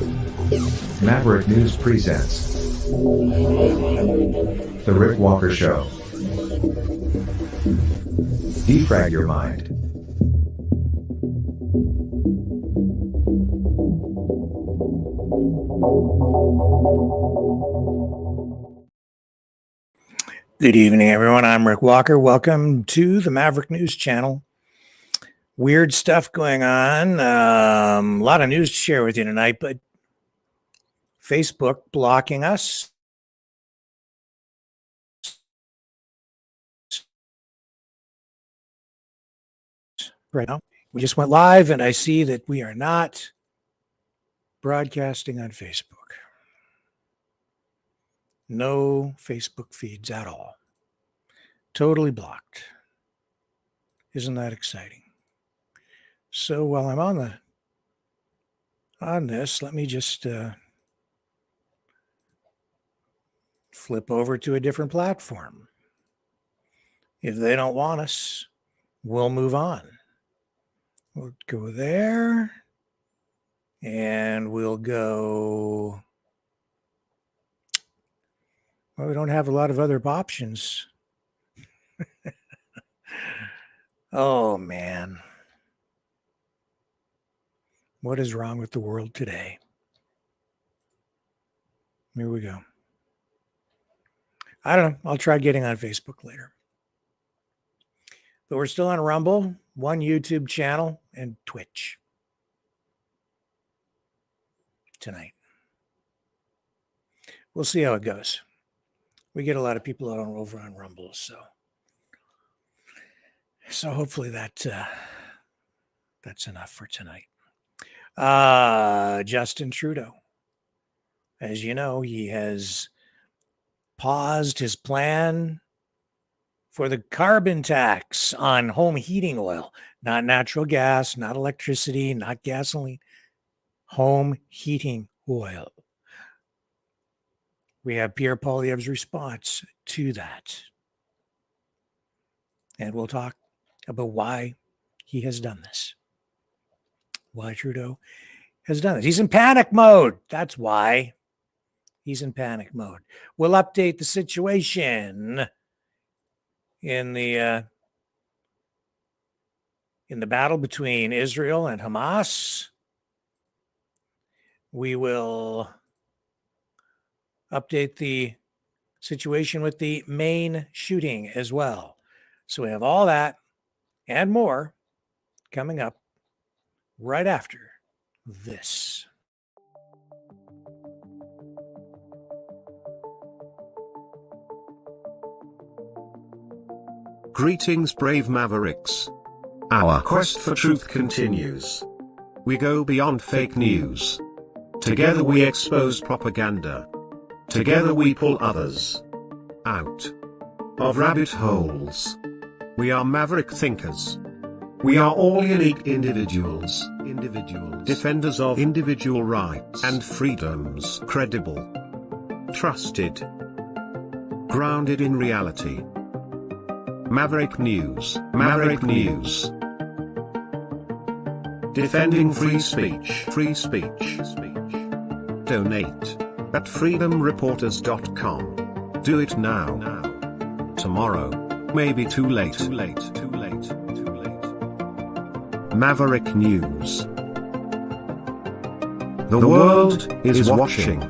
Maverick News presents The Rick Walker Show. Defrag your mind. Good evening, everyone. I'm Rick Walker. Welcome to the Maverick News Channel. Weird stuff going on. A lot of news to share with you tonight, but Facebook blocking us. Right now, we just went live, and I see that we are not broadcasting on Facebook. No Facebook feeds at all. Totally blocked. Isn't that exciting? So while I'm on this, let me just flip over to a different platform. If they don't want us, we'll move on. We'll go there, and we'll go. Well, we don't have a lot of other options. Oh, man. What is wrong with the world today? Here we go. I don't know. I'll try getting on Facebook later. But we're still on Rumble, one YouTube channel, and Twitch tonight. We'll see how it goes. We get a lot of people over on Rumble, so hopefully that's enough for tonight. Justin Trudeau, as you know, he has paused his plan for the carbon tax on home heating oil, not natural gas, not electricity, not gasoline, home heating oil. We have Pierre Poilievre's response to that. And we'll talk about why he has done this. Why Trudeau has done this. He's in panic mode. That's why he's in panic mode. We'll update the situation in the battle between Israel and Hamas. We will update the situation with the Maine shooting as well. So we have all that and more coming up right after this. Greetings, brave Mavericks. Our quest for truth continues. We go beyond fake news. Together we expose propaganda. Together we pull others out of rabbit holes. We are maverick thinkers. We are all unique individuals, defenders of individual rights and freedoms, credible, trusted, grounded in reality. Maverick News, Maverick News. Defending free speech, free speech. Donate at freedomreporters.com. Do it now. Tomorrow may be too late. Maverick News. The world is watching.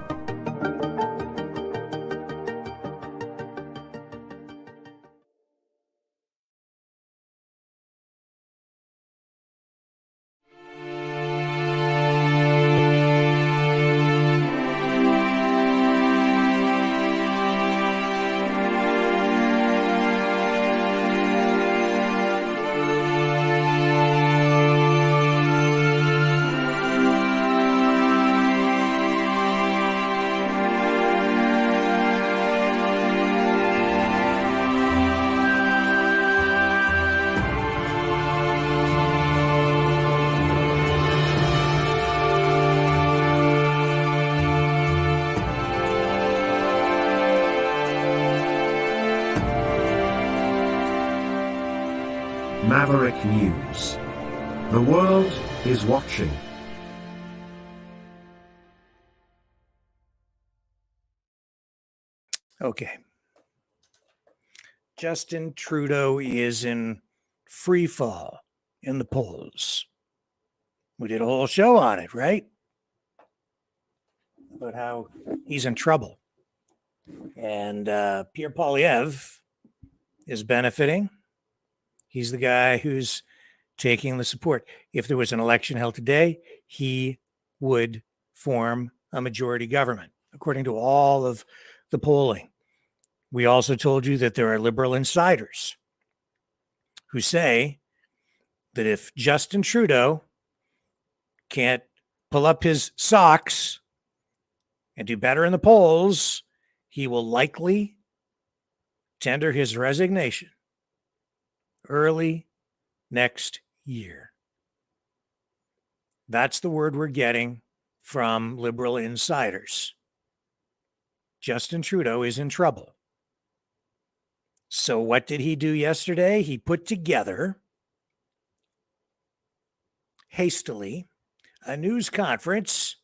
Maverick News. The world is watching. Okay. Justin Trudeau is in free fall in the polls. We did a whole show on it, right? About how he's in trouble. And Pierre Poilievre is benefiting. He's the guy who's taking the support. If there was an election held today, he would form a majority government, according to all of the polling. We also told you that there are liberal insiders who say that if Justin Trudeau can't pull up his socks and do better in the polls, he will likely tender his resignation early next year. That's the word we're getting from liberal insiders. Justin Trudeau is in trouble. So what did he do yesterday? He put together hastily a news conference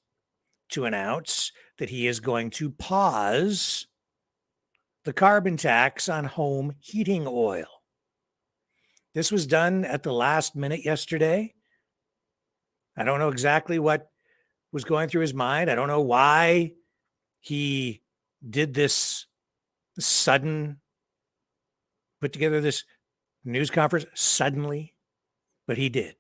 to announce that he is going to pause the carbon tax on home heating oil. This was done at the last minute yesterday. I don't know exactly what was going through his mind. I don't know why he did this sudden, put together this news conference suddenly, but he did.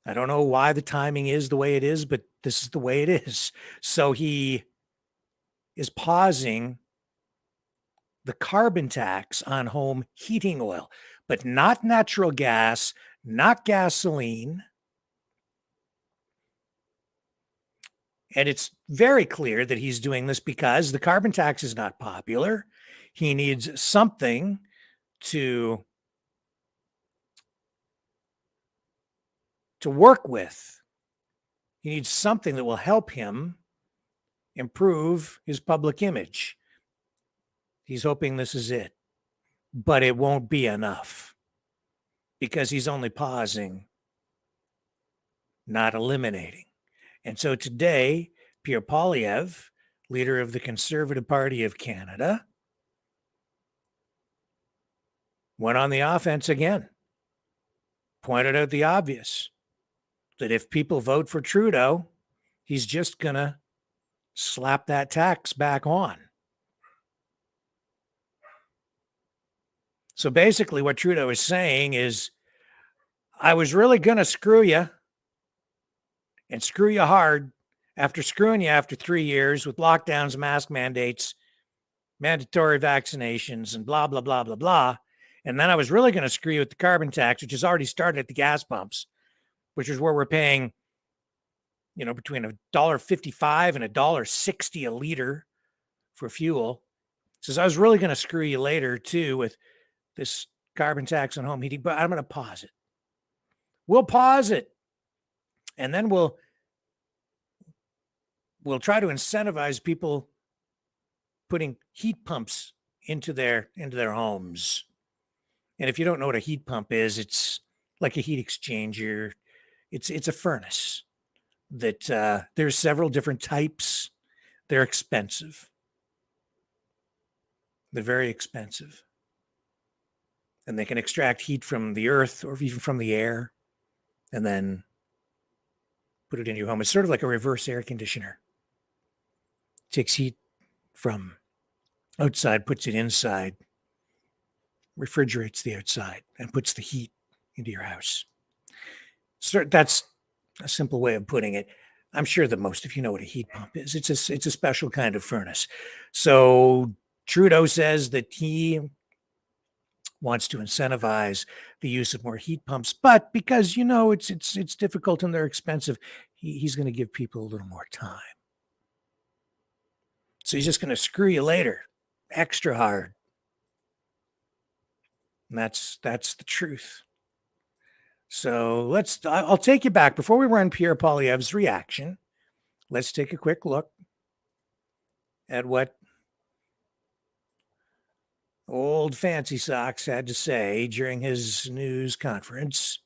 I don't know why the timing is the way it is, but this is the way it is. So he is pausing the carbon tax on home heating oil, but not natural gas, not gasoline. And it's very clear that he's doing this because the carbon tax is not popular. He needs something to work with. He needs something that will help him improve his public image. He's hoping this is it, but it won't be enough because he's only pausing, not eliminating. And so today, Pierre Poilievre, leader of the Conservative Party of Canada, went on the offense again, pointed out the obvious, that if people vote for Trudeau, he's just going to slap that tax back on. So basically what Trudeau is saying is, I was really going to screw you and screw you hard after screwing you after 3 years with lockdowns, mask mandates, mandatory vaccinations, and blah, blah, blah, blah, blah. And then I was really going to screw you with the carbon tax, which has already started at the gas pumps, which is where we're paying, between $1.55 and $1.60 a liter for fuel. Says, I was really going to screw you later too with this carbon tax on home heating, but I'm going to pause it. We'll pause it. And then we'll try to incentivize people putting heat pumps into their homes. And if you don't know what a heat pump is, it's like a heat exchanger. It's a furnace that there's several different types. They're expensive. They're very expensive. And they can extract heat from the earth or even from the air and then put it in your home. It's sort of like a reverse air conditioner. It takes heat from outside, puts it inside, refrigerates the outside, and puts the heat into your house. So that's a simple way of putting it. I'm sure that most of you know what a heat pump is. It's a special kind of furnace. So Trudeau says that he wants to incentivize the use of more heat pumps, but because it's difficult and they're expensive, he's going to give people a little more time. So he's just going to screw you later, extra hard. And that's the truth. So I'll take you back before we run Pierre Poilievre's reaction. Let's take a quick look at what old Fancy Socks had to say during his news conference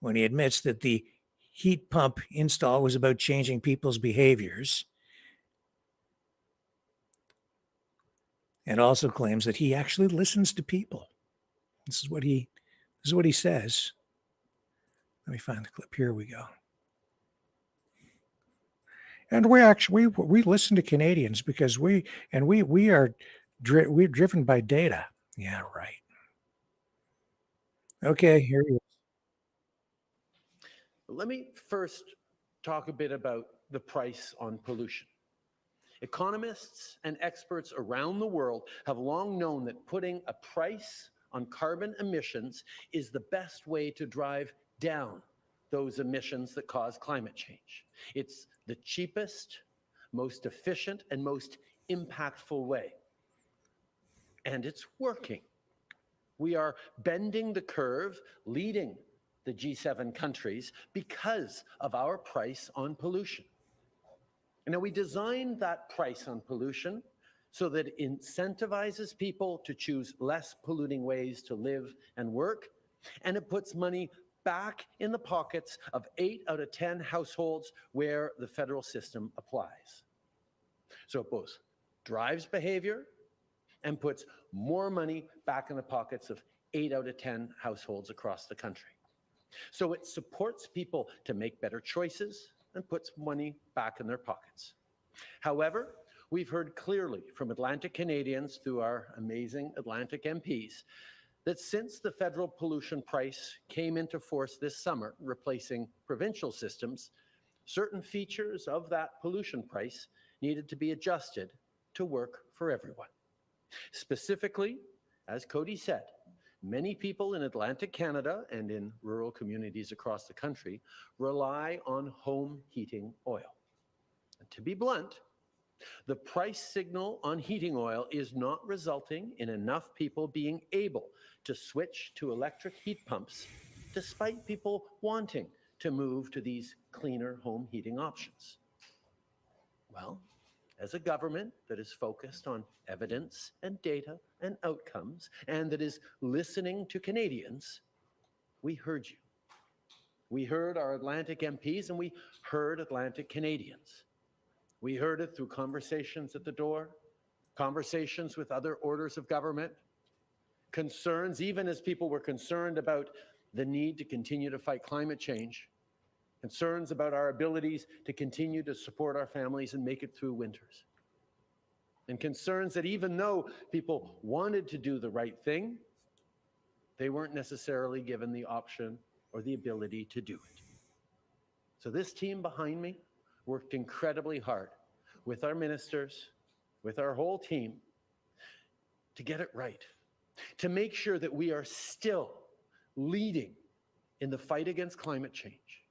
when he admits that the heat pump install was about changing people's behaviors. and also claims that he actually listens to people. This is what he says. Let me find the clip. Here we go. And we listen to Canadians because we're driven by data. Yeah, right. Okay, here he is. Let me first talk a bit about the price on pollution. Economists and experts around the world have long known that putting a price on carbon emissions is the best way to drive down those emissions that cause climate change. It's the cheapest, most efficient, and most impactful way. And it's working. We are bending the curve, leading the G7 countries because of our price on pollution. And now we designed that price on pollution so that it incentivizes people to choose less polluting ways to live and work, and it puts money back in the pockets of 8 out of 10 households where the federal system applies. So it both drives behavior and puts more money back in the pockets of 8 out of 10 households across the country. So it supports people to make better choices and puts money back in their pockets. However, we've heard clearly from Atlantic Canadians through our amazing Atlantic MPs that since the federal pollution price came into force this summer, replacing provincial systems, certain features of that pollution price needed to be adjusted to work for everyone. Specifically, as Cody said, many people in Atlantic Canada and in rural communities across the country rely on home heating oil. And to be blunt, the price signal on heating oil is not resulting in enough people being able to switch to electric heat pumps, despite people wanting to move to these cleaner home heating options. Well, as a government that is focused on evidence and data and outcomes, and that is listening to Canadians, we heard you. We heard our Atlantic MPs and we heard Atlantic Canadians. We heard it through conversations at the door, conversations with other orders of government, concerns, even as people were concerned about the need to continue to fight climate change, concerns about our abilities to continue to support our families and make it through winters, and concerns that even though people wanted to do the right thing, they weren't necessarily given the option or the ability to do it. So this team behind me worked incredibly hard with our ministers, with our whole team, to get it right, to make sure that we are still leading in the fight against climate change,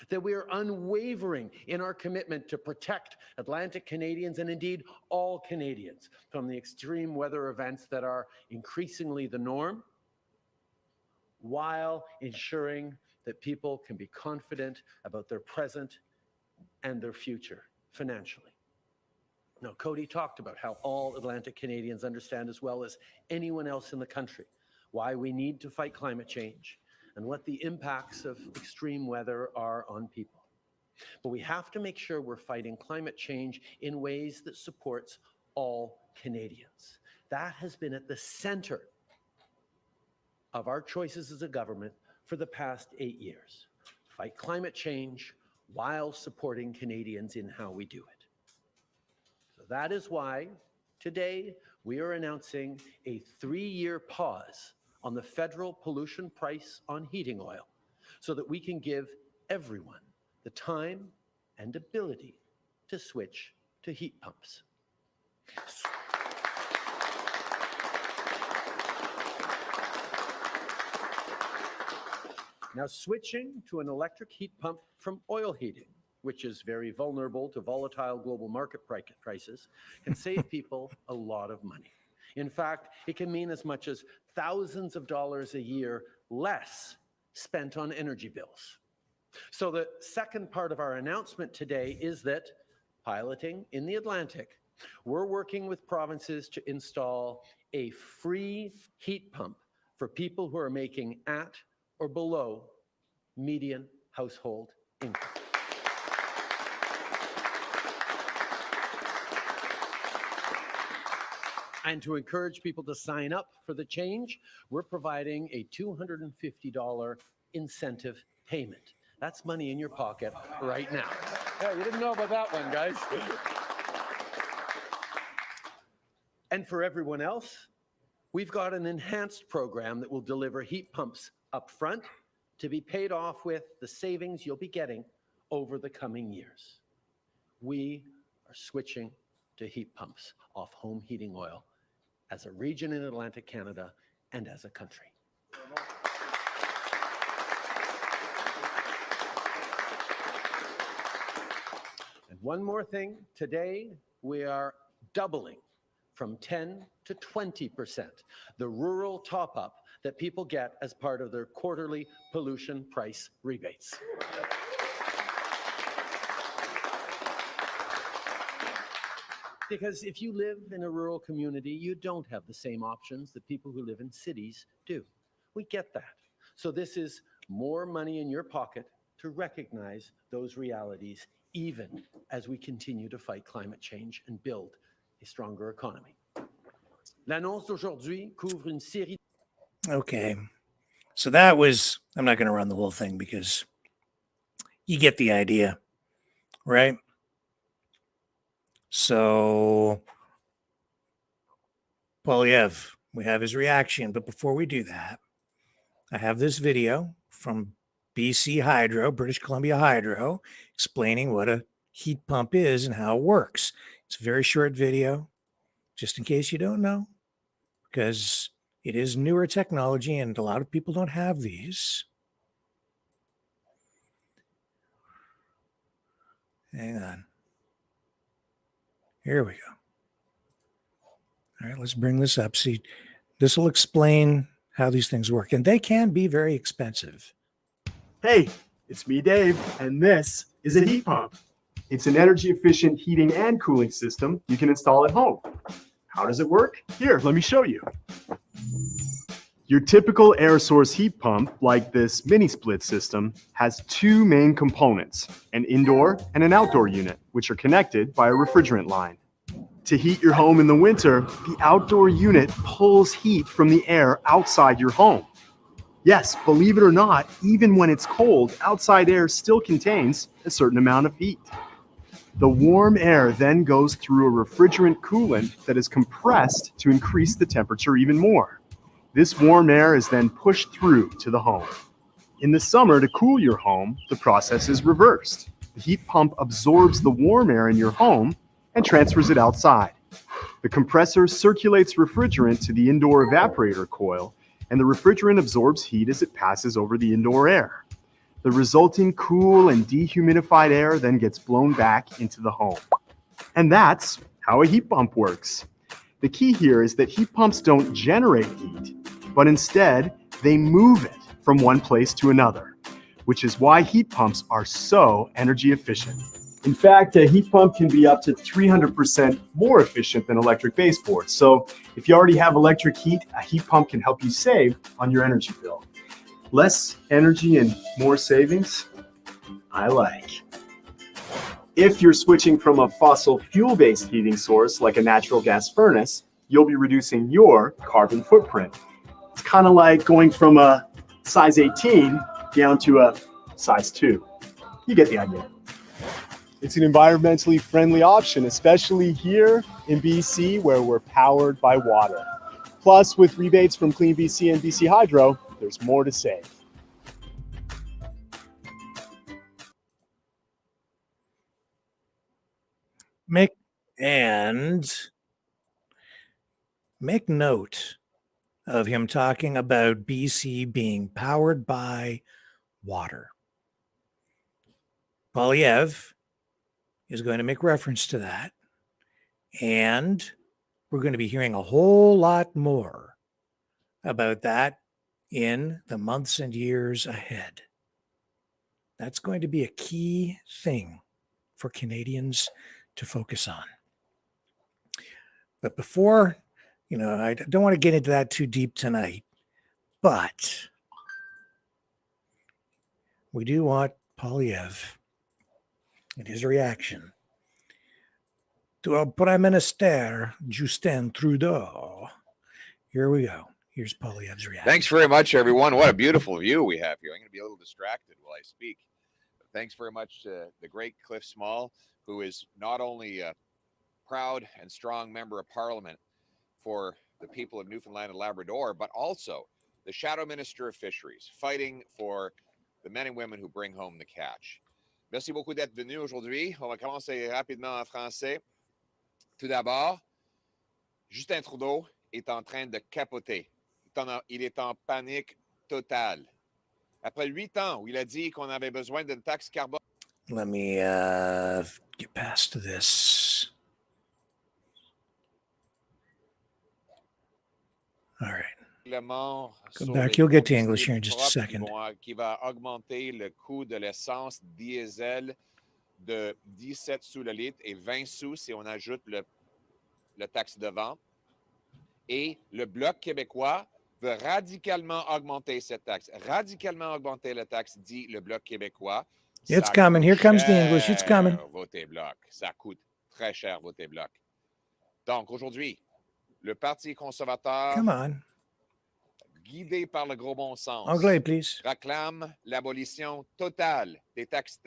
that we are unwavering in our commitment to protect Atlantic Canadians and indeed all Canadians from the extreme weather events that are increasingly the norm, while ensuring that people can be confident about their present and their future financially. Now, Cody talked about how all Atlantic Canadians understand as well as anyone else in the country why we need to fight climate change and what the impacts of extreme weather are on people. But we have to make sure we're fighting climate change in ways that supports all Canadians. That has been at the center of our choices as a government for the past 8 years. Fight climate change while supporting Canadians in how we do it. So that is why today we are announcing a 3-year pause on the federal pollution price on heating oil so that we can give everyone the time and ability to switch to heat pumps. Now, switching to an electric heat pump from oil heating, which is very vulnerable to volatile global market prices, can save people a lot of money. In fact, it can mean as much as thousands of dollars a year less spent on energy bills. So the second part of our announcement today is that, piloting in the Atlantic, we're working with provinces to install a free heat pump for people who are making at or below median household income. And to encourage people to sign up for the change, we're providing a $250 incentive payment. That's money in your pocket right now. Yeah, you didn't know about that one, guys. And for everyone else, we've got an enhanced program that will deliver heat pumps up front to be paid off with the savings you'll be getting over the coming years. We are switching to heat pumps off home heating oil as a region in Atlantic Canada and as a country. And one more thing, today we are doubling from 10 to 20% the rural top-up that people get as part of their quarterly pollution price rebates. Because if you live in a rural community, you don't have the same options that people who live in cities do. We get that. So this is more money in your pocket to recognize those realities, even as we continue to fight climate change and build a stronger economy. L'annonce d'aujourd'hui couvre une série. Okay. So that was, I'm not going to run the whole thing because you get the idea, right? So, Polyev, we have his reaction. But before we do that, I have this video from BC Hydro, British Columbia Hydro, explaining what a heat pump is and how it works. It's a very short video, just in case you don't know, because it is newer technology and a lot of people don't have these. Hang on. Here we go. All right, let's bring this up. See, this will explain how these things work, and they can be very expensive. Hey, it's me, Dave, and this is a heat pump. It's an energy-efficient heating and cooling system you can install at home. How does it work? Here, let me show you. Your typical air source heat pump, like this mini split system, has two main components, an indoor and an outdoor unit, which are connected by a refrigerant line. To heat your home in the winter, the outdoor unit pulls heat from the air outside your home. Yes, believe it or not, even when it's cold, outside air still contains a certain amount of heat. The warm air then goes through a refrigerant coolant that is compressed to increase the temperature even more. This warm air is then pushed through to the home. In the summer, to cool your home, the process is reversed. The heat pump absorbs the warm air in your home and transfers it outside. The compressor circulates refrigerant to the indoor evaporator coil, and the refrigerant absorbs heat as it passes over the indoor air. The resulting cool and dehumidified air then gets blown back into the home. And that's how a heat pump works. The key here is that heat pumps don't generate heat, but instead they move it from one place to another, which is why heat pumps are so energy efficient. In fact, a heat pump can be up to 300% more efficient than electric baseboards. So if you already have electric heat, a heat pump can help you save on your energy bill. Less energy and more savings? I like. If you're switching from a fossil fuel-based heating source like a natural gas furnace, you'll be reducing your carbon footprint. It's kind of like going from a size 18 down to a size 2. You get the idea. It's an environmentally friendly option, especially here in BC where we're powered by water. Plus, with rebates from Clean BC and BC Hydro, there's more to save. Make note of him talking about BC being powered by water. Polyev is going to make reference to that. And we're going to be hearing a whole lot more about that in the months and years ahead. That's going to be a key thing for Canadians to focus on. But before, I don't want to get into that too deep tonight, but we do want Polyev and his reaction to our Prime Minister, Justin Trudeau. Here we go. Here's Poilievre's reaction. Thanks very much, everyone. What a beautiful view we have here. I'm going to be a little distracted while I speak. But thanks very much to the great Cliff Small, who is not only a proud and strong member of Parliament for the people of Newfoundland and Labrador, but also the Shadow Minister of Fisheries, fighting for the men and women who bring home the catch. Merci beaucoup d'être venu aujourd'hui. On va commencer rapidement en français. Tout d'abord, Justin Trudeau est en train de capoter. Il est en panique totale. Après 8 ans où il a dit qu'on avait besoin d'une taxe carbone. Let me get past this. All right. Go back. You'll get to English here in just a second. Qui va augmenter le coût de l'essence diesel de 17 sous le litre et 20 sous si on ajoute le taxe de vente. Et le Bloc québécois veut radicalement augmenter cette taxe. Radicalement augmenter la taxe, dit le Bloc québécois. It's coming. Here comes the English. It's coming. Voter Bloc. Ça coûte très cher voter Bloc. Donc, aujourd'hui, le Parti conservateur, Come on. guidé par le gros bon sens, Anglais, please. réclame l'abolition totale des taxes.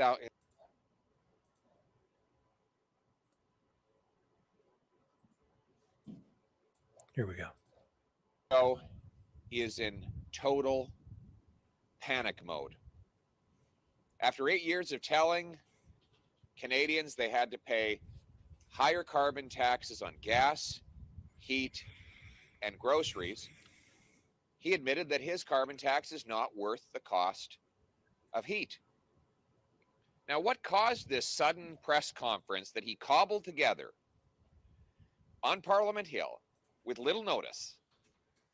Here we go. Trudeau is in total panic mode. After 8 years of telling Canadians they had to pay higher carbon taxes on gas, heat, and groceries, he admitted that his carbon tax is not worth the cost of heat. Now, what caused this sudden press conference that he cobbled together on Parliament Hill with little notice?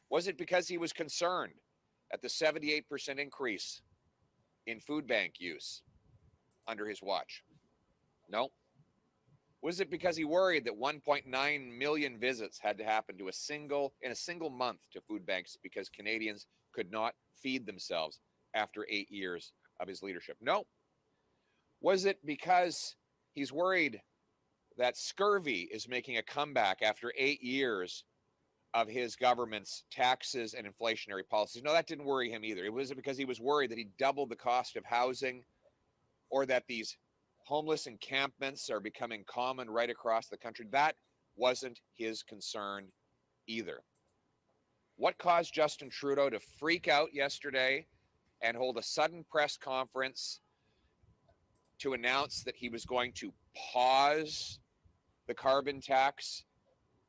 Was it because he was concerned at the 78% increase in food bank use under his watch? No. Was it because he worried that 1.9 million visits had to happen in a single month to food banks because Canadians could not feed themselves after 8 years of his leadership? No. Was it because he's worried that scurvy is making a comeback after 8 years of his government's taxes and inflationary policies? No, that didn't worry him either. It was because he was worried that he doubled the cost of housing, or that these homeless encampments are becoming common right across the country. That wasn't his concern either. What caused Justin Trudeau to freak out yesterday and hold a sudden press conference to announce that he was going to pause the carbon tax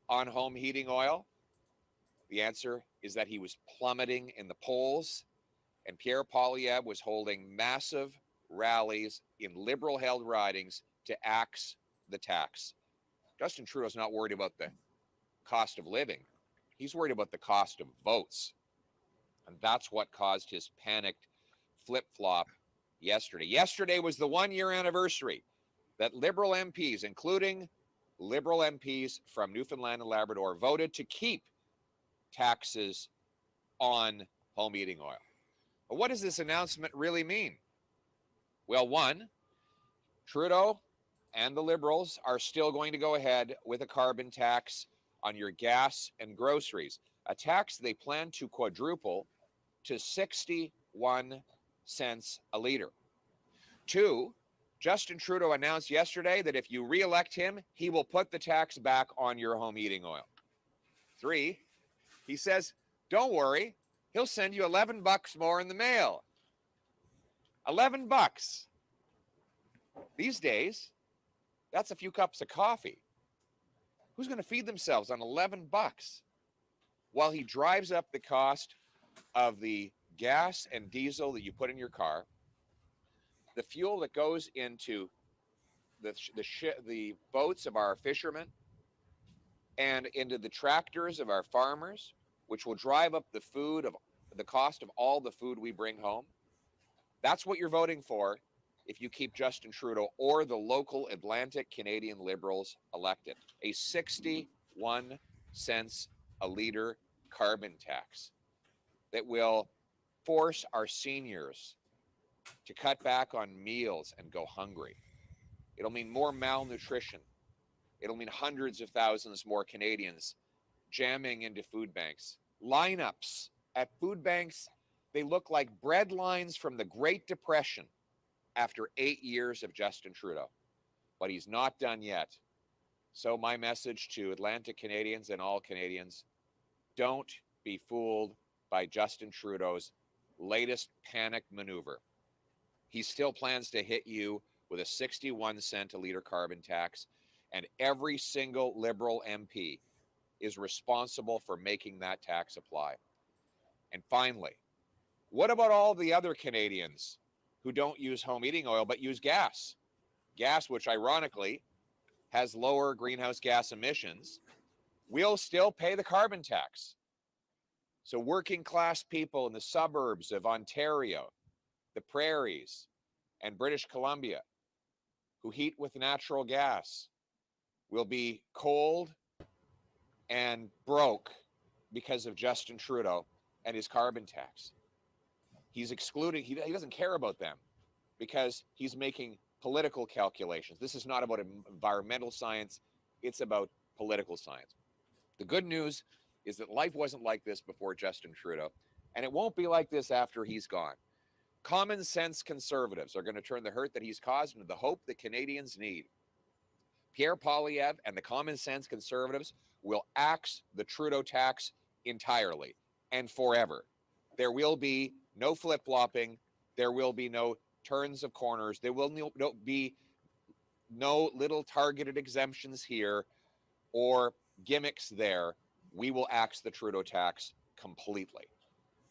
on home heating oil? The answer is that he was plummeting in the polls, and Pierre Poilievre was holding massive rallies in Liberal-held ridings to axe the tax. Justin Trudeau's not worried about the cost of living. He's worried about the cost of votes. And that's what caused his panicked flip-flop yesterday. Yesterday was the 1-year anniversary that Liberal MPs, including Liberal MPs from Newfoundland and Labrador, voted to keep taxes on home heating oil. But what does this announcement really mean? Well, one, Trudeau and the Liberals are still going to go ahead with a carbon tax on your gas and groceries, a tax they plan to quadruple to 61 cents a liter. Two, Justin Trudeau announced yesterday that if you re-elect him, he will put the tax back on your home heating oil. Three, he says, don't worry, he'll send you $11 more in the mail. $11. These days, that's a few cups of coffee. Who's going to feed themselves on $11 while he drives up the cost of the gas and diesel that you put in your car, the fuel that goes into the boats of our fishermen and into the tractors of our farmers, which will drive up the cost of all the food we bring home? That's what you're voting for if you keep Justin Trudeau or the local Atlantic Canadian Liberals elected. A 61 cents a liter carbon tax that will force our seniors to cut back on meals and go hungry. It'll mean more malnutrition. It'll mean hundreds of thousands more Canadians jamming into food banks. Lineups at food banks, they look like bread lines from the Great Depression after 8 years of Justin Trudeau. But he's not done yet. So my message to Atlantic Canadians and all Canadians, don't be fooled by Justin Trudeau's latest panic maneuver. He still plans to hit you with a 61 cent a liter carbon tax, and every single Liberal MP is responsible for making that tax apply. And finally, what about all the other Canadians who don't use home heating oil but use gas? Gas, which ironically has lower greenhouse gas emissions, will still pay the carbon tax. So working class people in the suburbs of Ontario, the prairies, and British Columbia who heat with natural gas will be cold and broke because of Justin Trudeau and his carbon tax. He's excluding, he doesn't care about them because he's making political calculations. This is not about environmental science, it's about political science. The good news is that life wasn't like this before Justin Trudeau, and it won't be like this after he's gone. Common sense conservatives are going to turn the hurt that he's caused into the hope that Canadians need. Pierre Poilievre and the common sense conservatives will axe the Trudeau tax entirely and forever. There will be no flip-flopping. There will be no turns of corners. There will be no little targeted exemptions here or gimmicks there. We will axe the Trudeau tax completely.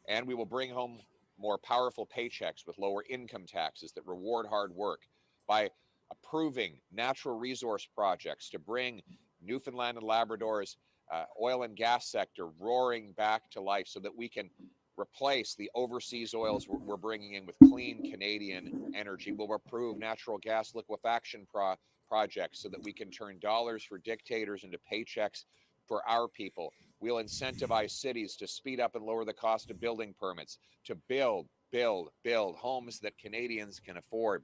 And we will bring home more powerful paychecks with lower income taxes that reward hard work by approving natural resource projects to bring Newfoundland and Labrador's oil and gas sector roaring back to life so that we can replace the overseas oils we're bringing in with clean Canadian energy. We'll approve natural gas liquefaction projects so that we can turn dollars for dictators into paychecks for our people. We'll incentivize cities to speed up and lower the cost of building permits, to build homes that Canadians can afford.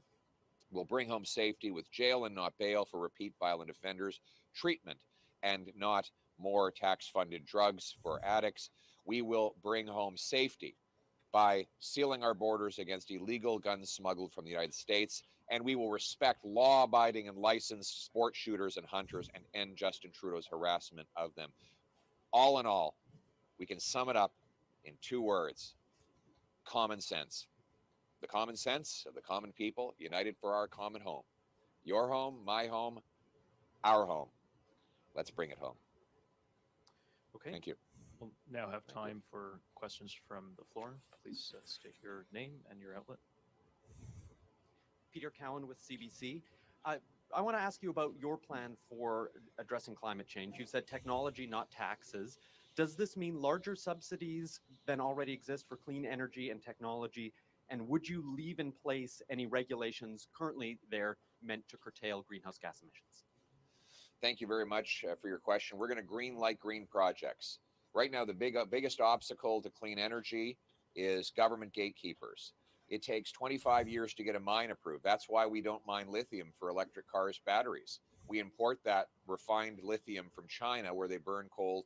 We'll bring home safety with jail and not bail for repeat violent offenders, treatment and not more tax-funded drugs for addicts. We will bring home safety by sealing our borders against illegal guns smuggled from the United States, and we will respect law-abiding and licensed sport shooters and hunters and end Justin Trudeau's harassment of them. All in all, we can sum it up in 2 words: common sense. The common sense of the common people united for our common home. Your home, my home, our home. Let's bring it home. Okay. Thank you. We'll now have time for questions from the floor. Please state your name and your outlet. Peter Cowan with CBC. I want to ask you about your plan for addressing climate change. You said technology, not taxes. Does this mean larger subsidies than already exist for clean energy and technology? And would you leave in place any regulations currently there meant to curtail greenhouse gas emissions? Thank you very much for your question. We're going to green light green projects. Right now, the biggest obstacle to clean energy is government gatekeepers. It takes 25 years to get a mine approved. That's why we don't mine lithium for electric cars' batteries. We import that refined lithium from China where they burn coal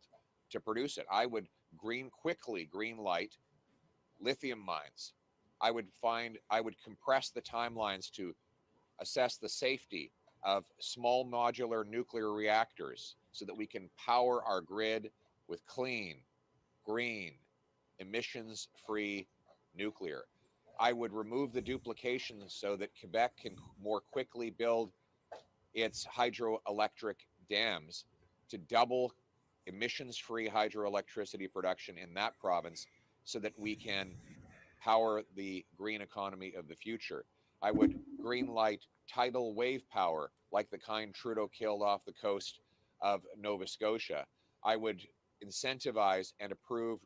to produce it. I would quickly green light lithium mines. I would compress the timelines to assess the safety of small modular nuclear reactors so that we can power our grid with clean, green, emissions-free nuclear. I would remove the duplication so that Quebec can more quickly build its hydroelectric dams to double emissions-free hydroelectricity production in that province so that we can power the green economy of the future. I would green light tidal wave power like the kind Trudeau killed off the coast of Nova Scotia. I would incentivize and approve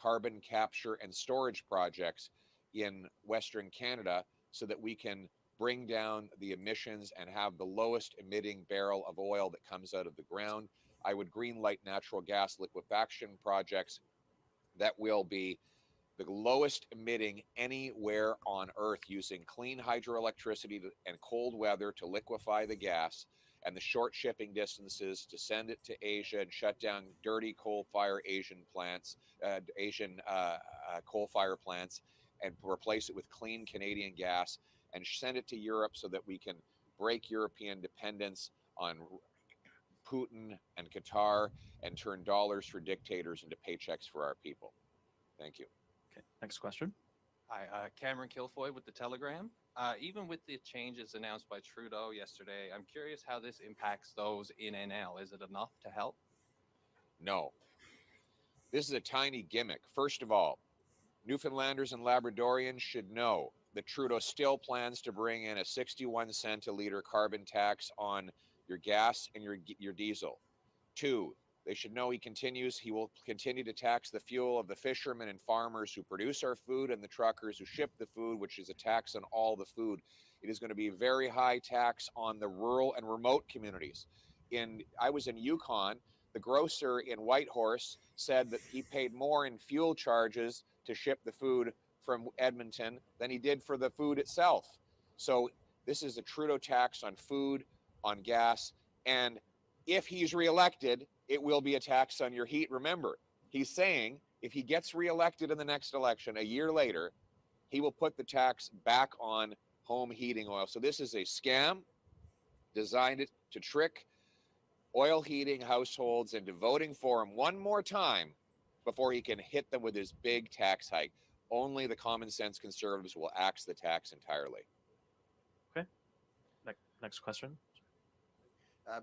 carbon capture and storage projects in Western Canada so that we can bring down the emissions and have the lowest emitting barrel of oil that comes out of the ground. I would green light natural gas liquefaction projects that will be the lowest emitting anywhere on Earth, using clean hydroelectricity and cold weather to liquefy the gas. and the short shipping distances to send it to Asia and shut down dirty coal-fired Asian coal-fire plants, and replace it with clean Canadian gas and send it to Europe so that we can break European dependence on Putin and Qatar and turn dollars for dictators into paychecks for our people. Thank you. Okay, next question. Hi, Cameron Kilfoy with The Telegram. Even with the changes announced by Trudeau yesterday, I'm curious how this impacts those in NL. Is it enough to help? No. This is a tiny gimmick. First of all, Newfoundlanders and Labradorians should know that Trudeau still plans to bring in a 61 cent a liter carbon tax on your gas and your diesel. Two, they should know he will continue to tax the fuel of the fishermen and farmers who produce our food and the truckers who ship the food, which is a tax on all the food. It is going to be a very high tax on the rural and remote communities. I was in Yukon. The grocer in Whitehorse said that he paid more in fuel charges to ship the food from Edmonton than he did for the food itself. So this is a Trudeau tax on food, on gas, and if he's reelected, it will be a tax on your heat. Remember, he's saying if he gets reelected in the next election, a year later, he will put the tax back on home heating oil. So this is a scam designed to trick oil heating households into voting for him one more time before he can hit them with his big tax hike. Only the common sense conservatives will axe the tax entirely. Okay, next question.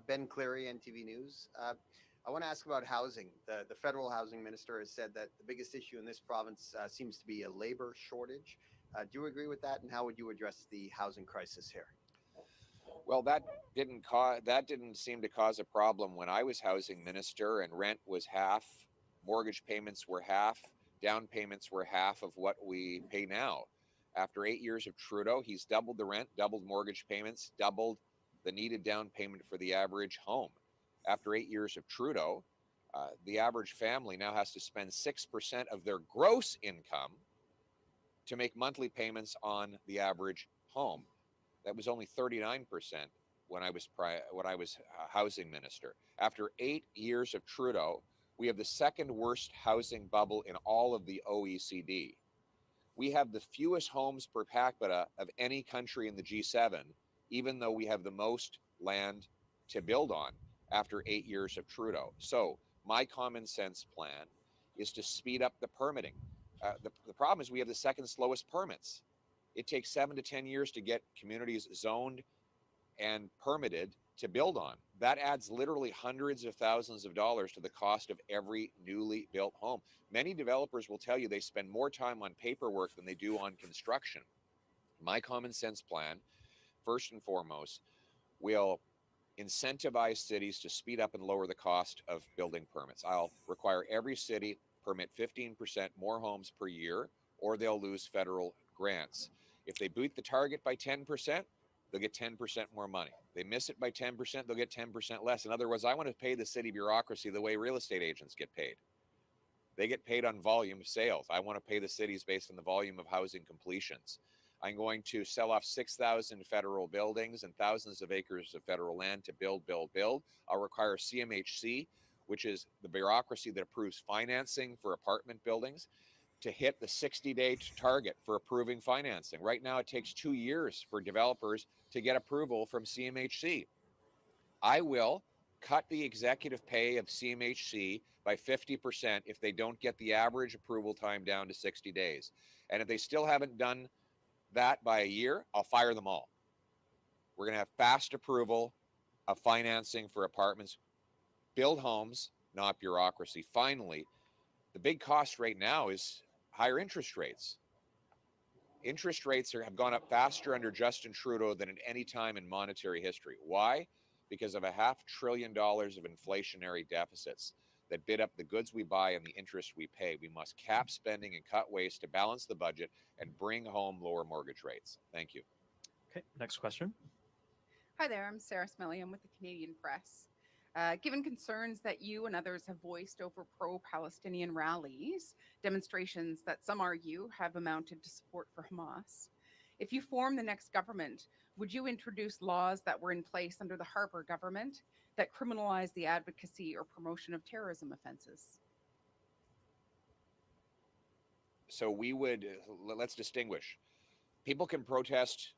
Ben Cleary, NTV News. I want to ask about housing. The federal housing minister has said that the biggest issue in this province seems to be a labor shortage. Do you agree with that? And how would you address the housing crisis here? Well, that didn't seem to cause a problem when I was housing minister, and rent was half, mortgage payments were half, down payments were half of what we pay now. After 8 years of Trudeau, he's doubled the rent, doubled mortgage payments, doubled the needed down payment for the average home. After 8 years of Trudeau, the average family now has to spend 6% of their gross income to make monthly payments on the average home. That was only 39% when I was housing minister. After 8 years of Trudeau, we have the second worst housing bubble in all of the OECD. We have the fewest homes per capita of any country in the G7, even though we have the most land to build on after 8 years of Trudeau. So my common sense plan is to speed up the permitting. The problem is we have the second slowest permits. It takes 7 to 10 years to get communities zoned and permitted to build on. That adds literally hundreds of thousands of dollars to the cost of every newly built home. Many developers will tell you they spend more time on paperwork than they do on construction. My common sense plan, first and foremost, will incentivize cities to speed up and lower the cost of building permits. I'll require every city permit 15% more homes per year, or they'll lose federal grants. If they beat the target by 10%, they'll get 10% more money. They miss it by 10%, they'll get 10% less. In other words, I want to pay the city bureaucracy the way real estate agents get paid. They get paid on volume of sales. I want to pay the cities based on the volume of housing completions. I'm going to sell off 6,000 federal buildings and thousands of acres of federal land to build. I'll require CMHC, which is the bureaucracy that approves financing for apartment buildings, to hit the 60-day target for approving financing. Right now, it takes 2 years for developers to get approval from CMHC. I will cut the executive pay of CMHC by 50% if they don't get the average approval time down to 60 days. And if they still haven't done that by a year, I'll fire them all. We're going to have fast approval of financing for apartments. Build homes, not bureaucracy. Finally, the big cost right now is higher interest rates. Interest rates have gone up faster under Justin Trudeau than at any time in monetary history. Why? Because of $500 billion of inflationary deficits that bid up the goods we buy and the interest we pay. We must cap spending and cut waste to balance the budget and bring home lower mortgage rates. Thank you. Okay, next question. Hi there, I'm Sarah Smelly. I'm with the Canadian Press. Given concerns that you and others have voiced over pro-Palestinian rallies, demonstrations that some argue have amounted to support for Hamas, If you form the next government, would you introduce laws that were in place under the Harper government that criminalize the advocacy or promotion of terrorism offenses? So we would, let's distinguish. People can protest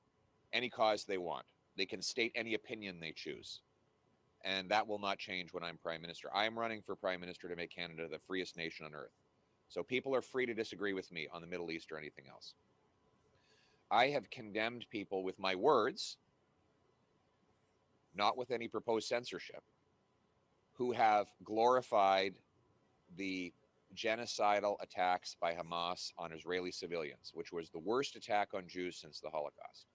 any cause they want. They can state any opinion they choose. And that will not change when I'm prime minister. I am running for prime minister to make Canada the freest nation on earth. So people are free to disagree with me on the Middle East or anything else. I have condemned people with my words, not with any proposed censorship, who have glorified the genocidal attacks by Hamas on Israeli civilians, which was the worst attack on Jews since the Holocaust.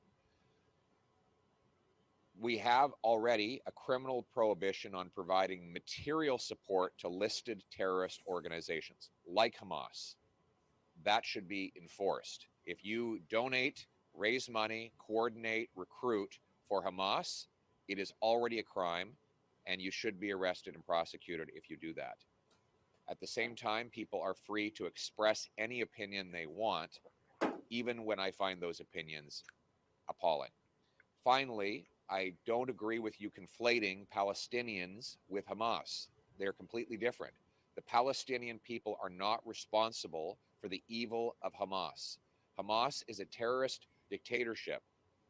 We have already a criminal prohibition on providing material support to listed terrorist organizations like Hamas. That should be enforced. If you donate, raise money, coordinate, recruit for Hamas, it is already a crime, and you should be arrested and prosecuted if you do that. At the same time, people are free to express any opinion they want, even when I find those opinions appalling. Finally, I don't agree with you conflating Palestinians with Hamas. They're completely different. The Palestinian people are not responsible for the evil of Hamas. Hamas is a terrorist dictatorship.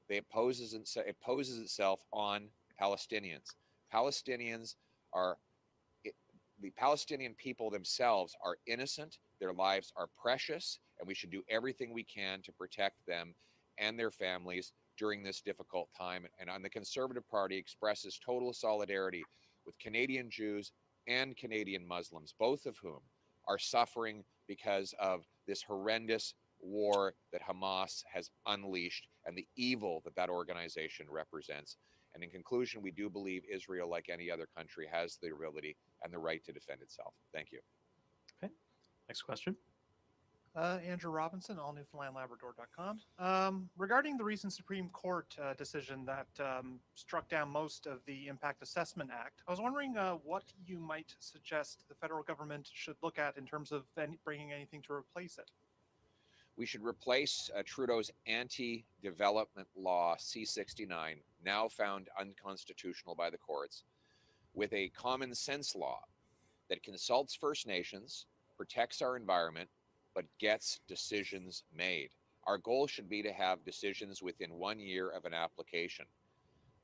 It poses itself on Palestinians. Palestinians are the Palestinian people themselves are innocent. Their lives are precious, and we should do everything we can to protect them and their families during this difficult time. And the Conservative Party expresses total solidarity with Canadian Jews and Canadian Muslims, both of whom are suffering because of this horrendous war that Hamas has unleashed and the evil that that organization represents. And in conclusion, we do believe Israel, like any other country, has the ability and the right to defend itself. Thank you. Okay. Next question. Andrew Robinson, allnewfoundlandlabrador.com. Regarding the recent Supreme Court decision that struck down most of the Impact Assessment Act, I was wondering what you might suggest the federal government should look at in terms of bringing anything to replace it. We should replace Trudeau's anti-development law C-69, now found unconstitutional by the courts, with a common sense law that consults First Nations, protects our environment, but gets decisions made. Our goal should be to have decisions within 1 year of an application.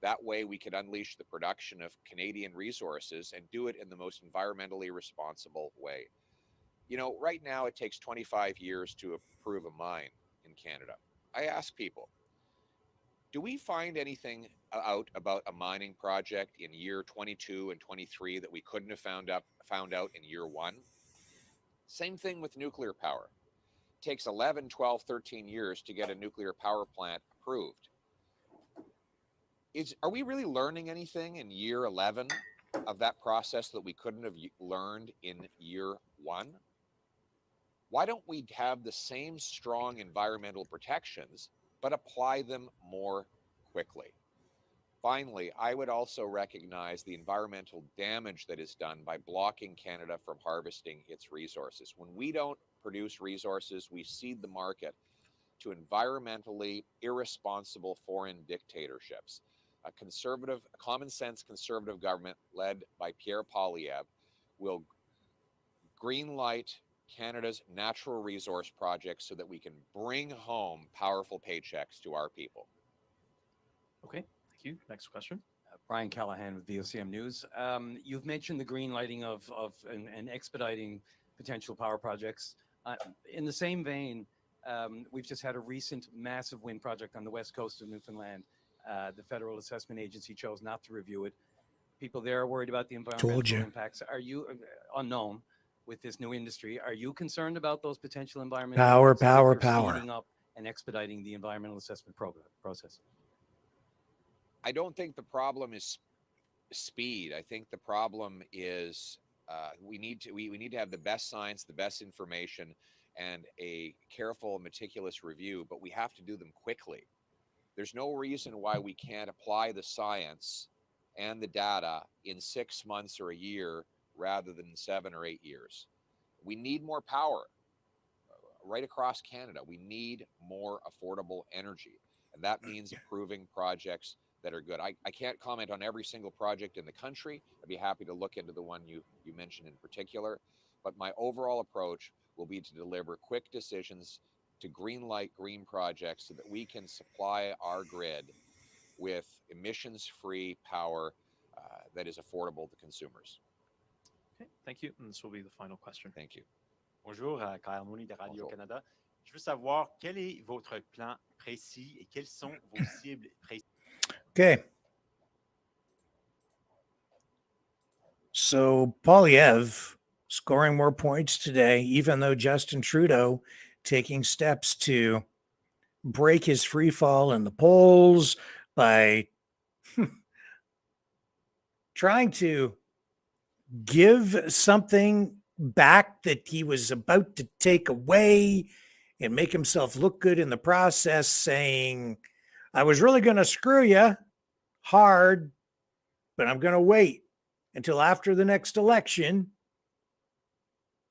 That way we could unleash the production of Canadian resources and do it in the most environmentally responsible way. You know, right now it takes 25 years to approve a mine in Canada. I ask people, do we find anything out about a mining project in year 22 and 23 that we couldn't have found out in year 1? Same thing with nuclear power. It takes 11, 12, 13 years to get a nuclear power plant approved. Are we really learning anything in year 11 of that process that we couldn't have learned in year 1? Why don't we have the same strong environmental protections, but apply them more quickly? Finally, I would also recognize the environmental damage that is done by blocking Canada from harvesting its resources. When we don't produce resources, we cede the market to environmentally irresponsible foreign dictatorships. A common sense conservative government led by Pierre Poilievre will greenlight Canada's natural resource projects so that we can bring home powerful paychecks to our people. Okay, thank you. Next question. Brian Callahan with VOCM News. You've mentioned the green lighting and expediting potential power projects. In the same vein, we've just had a recent massive wind project on the west coast of Newfoundland. The Federal Assessment Agency chose not to review it. People there are worried about the environmental impacts. Are you unknown with this new industry? Are you concerned about those potential environmental impacts if you're speeding up and expediting the environmental assessment process? I don't think the problem is speed. I think the problem is we need to have the best science, the best information, and a careful, meticulous review, but we have to do them quickly. There's no reason why we can't apply the science and the data in 6 months or a year rather than 7 or 8 years. We need more power. right across Canada. We need more affordable energy, and that means approving projects that are good. I can't comment on every single project in the country. I'd be happy to look into the one you mentioned in particular, but my overall approach will be to deliver quick decisions to green light green projects so that we can supply our grid with emissions-free power that is affordable to consumers. Okay, thank you. And this will be the final question. Thank you. Bonjour, Kyle Mooney de Bonjour. Radio-Canada. Je veux savoir quel est votre plan précis et quelles sont vos cibles précises. Okay. So Polyev scoring more points today, even though Justin Trudeau taking steps to break his free fall in the polls by trying to give something back that he was about to take away and make himself look good in the process, saying, I was really going to screw you hard, but I'm going to wait until after the next election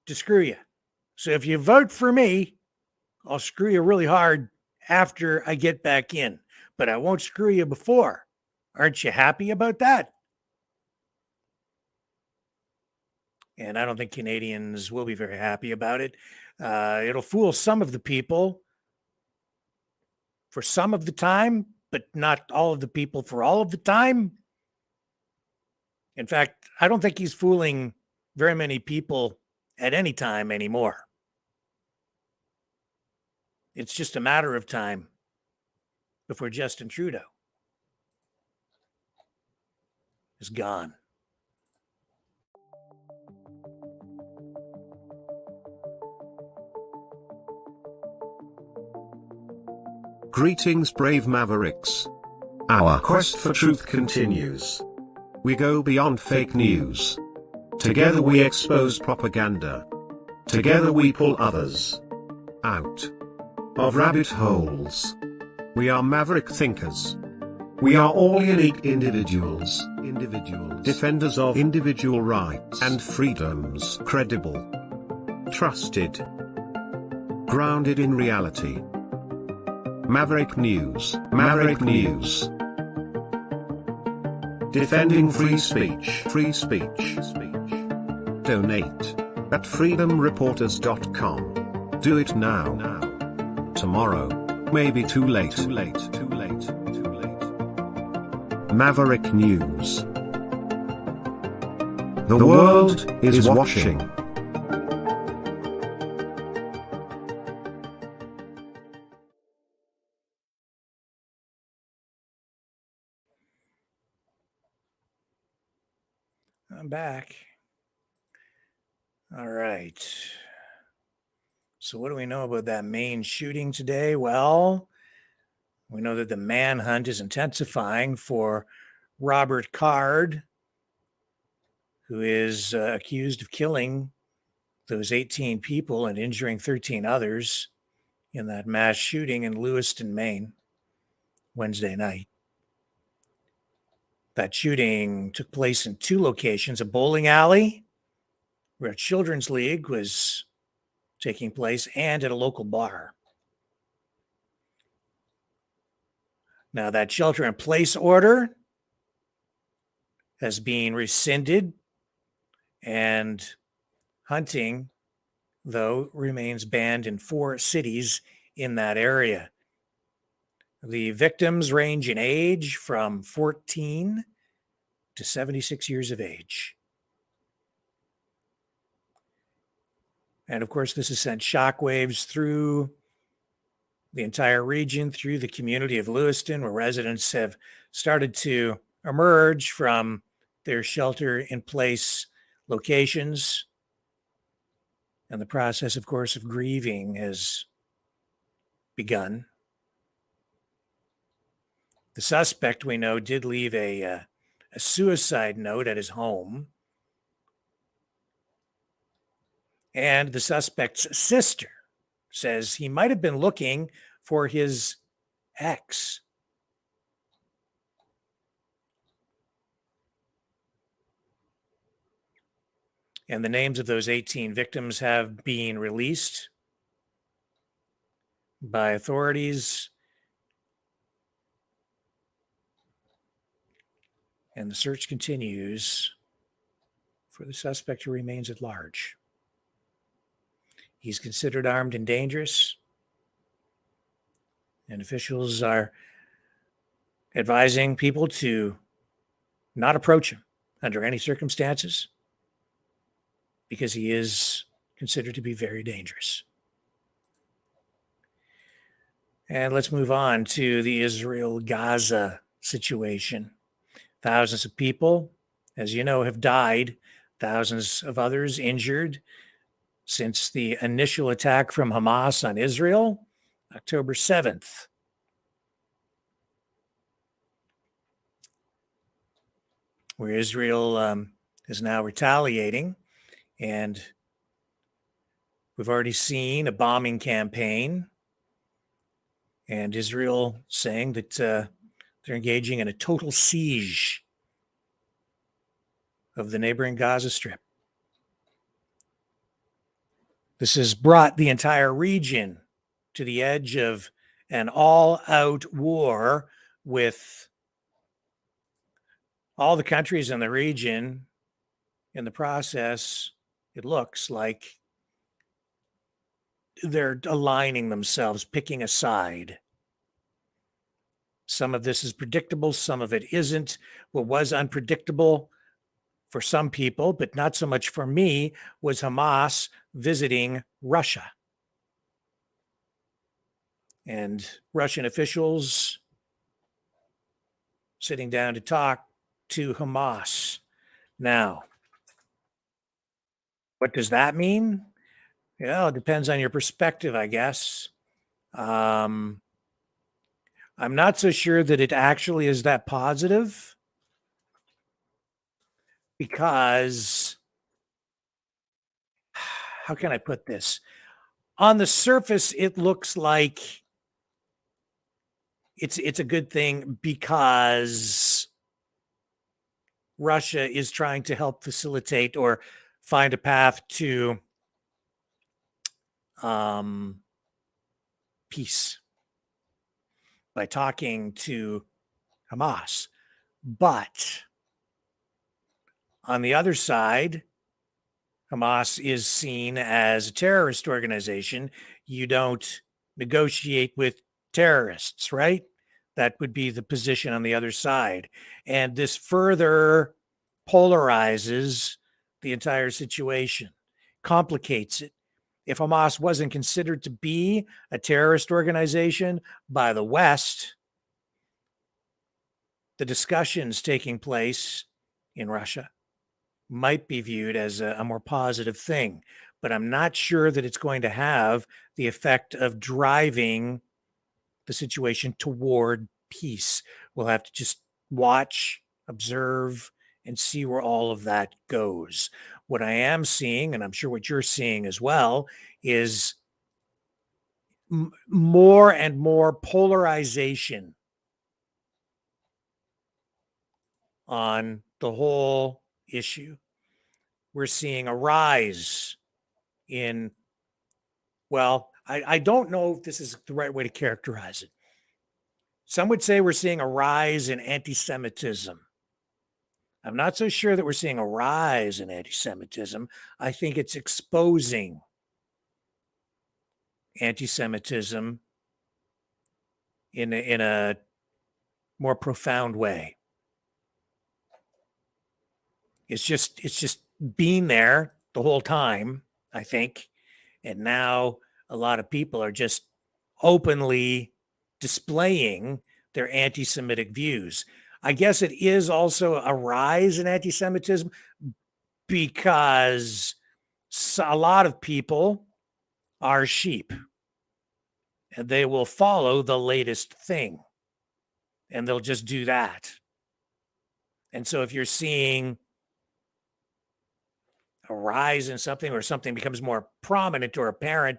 to screw you. So if you vote for me, I'll screw you really hard after I get back in, but I won't screw you before. Aren't you happy about that? And I don't think Canadians will be very happy about it. It'll fool some of the people for some of the time, but not all of the people for all of the time. In fact, I don't think he's fooling very many people at any time anymore. It's just a matter of time before Justin Trudeau is gone. Greetings, brave Mavericks. Our quest for truth continues. We go beyond fake news. Together we expose propaganda. Together we pull others out of rabbit holes. We are maverick thinkers. We are all unique individuals. Defenders of individual rights and freedoms. Credible. Trusted. Grounded in reality. Maverick News. Maverick News. Defending free speech. Free speech. Donate at freedomreporters.com. Do it now. Tomorrow may be too late. Maverick News. The world is watching. I'm back. All right. So what do we know about that Maine shooting today? Well, we know that the manhunt is intensifying for Robert Card, who is accused of killing those 18 people and injuring 13 others in that mass shooting in Lewiston, Maine, Wednesday night. That shooting took place in two locations, a bowling alley where a children's league was taking place and at a local bar. Now that shelter in place order has been rescinded, and hunting, though, remains banned in 4 cities in that area. The victims range in age from 14 to 76 years of age. And of course, this has sent shockwaves through the entire region, through the community of Lewiston, where residents have started to emerge from their shelter in place locations. And the process, of course, of grieving has begun. The suspect, we know, did leave a suicide note at his home. And the suspect's sister says he might have been looking for his ex. And the names of those 18 victims have been released. by authorities, and the search continues for the suspect who remains at large. He's considered armed and dangerous, and officials are advising people to not approach him under any circumstances because he is considered to be very dangerous. And let's move on to the Israel-Gaza situation. Thousands of people, as you know, have died, thousands of others injured since the initial attack from Hamas on Israel, October 7th. Where Israel is now retaliating. And we've already seen a bombing campaign, and Israel saying that they're engaging in a total siege of the neighboring Gaza Strip. This has brought the entire region to the edge of an all-out war, with all the countries in the region in the process. It looks like they're aligning themselves, picking a side. Some of this is predictable, some of it isn't. What was unpredictable for some people, but not so much for me, was Hamas visiting Russia. And Russian officials sitting down to talk to Hamas. Now, what does that mean? Well, it depends on your perspective, I guess. I'm not so sure that it actually is that positive, because how can I put this? On the surface, it looks like it's a good thing, because Russia is trying to help facilitate or find a path to peace by talking to Hamas. But on the other side, Hamas is seen as a terrorist organization. You don't negotiate with terrorists, right? That would be the position on the other side. And this further polarizes the entire situation, complicates it. If Hamas wasn't considered to be a terrorist organization by the West, the discussions taking place in Russia might be viewed as a more positive thing. But I'm not sure that it's going to have the effect of driving the situation toward peace. We'll have to just watch, observe, and see where all of that goes. What I am seeing, and I'm sure what you're seeing as well, is more and more polarization on the whole issue. We're seeing a rise in, well, I don't know if this is the right way to characterize it. Some would say we're seeing a rise in anti-Semitism. I'm not so sure that we're seeing a rise in anti-Semitism. I think it's exposing anti-Semitism in a more profound way. It's just been there the whole time, I think. And now a lot of people are just openly displaying their anti-Semitic views. I guess it is also a rise in anti-Semitism because a lot of people are sheep, and they will follow the latest thing, and they'll just do that. And so if you're seeing a rise in something, or something becomes more prominent or apparent,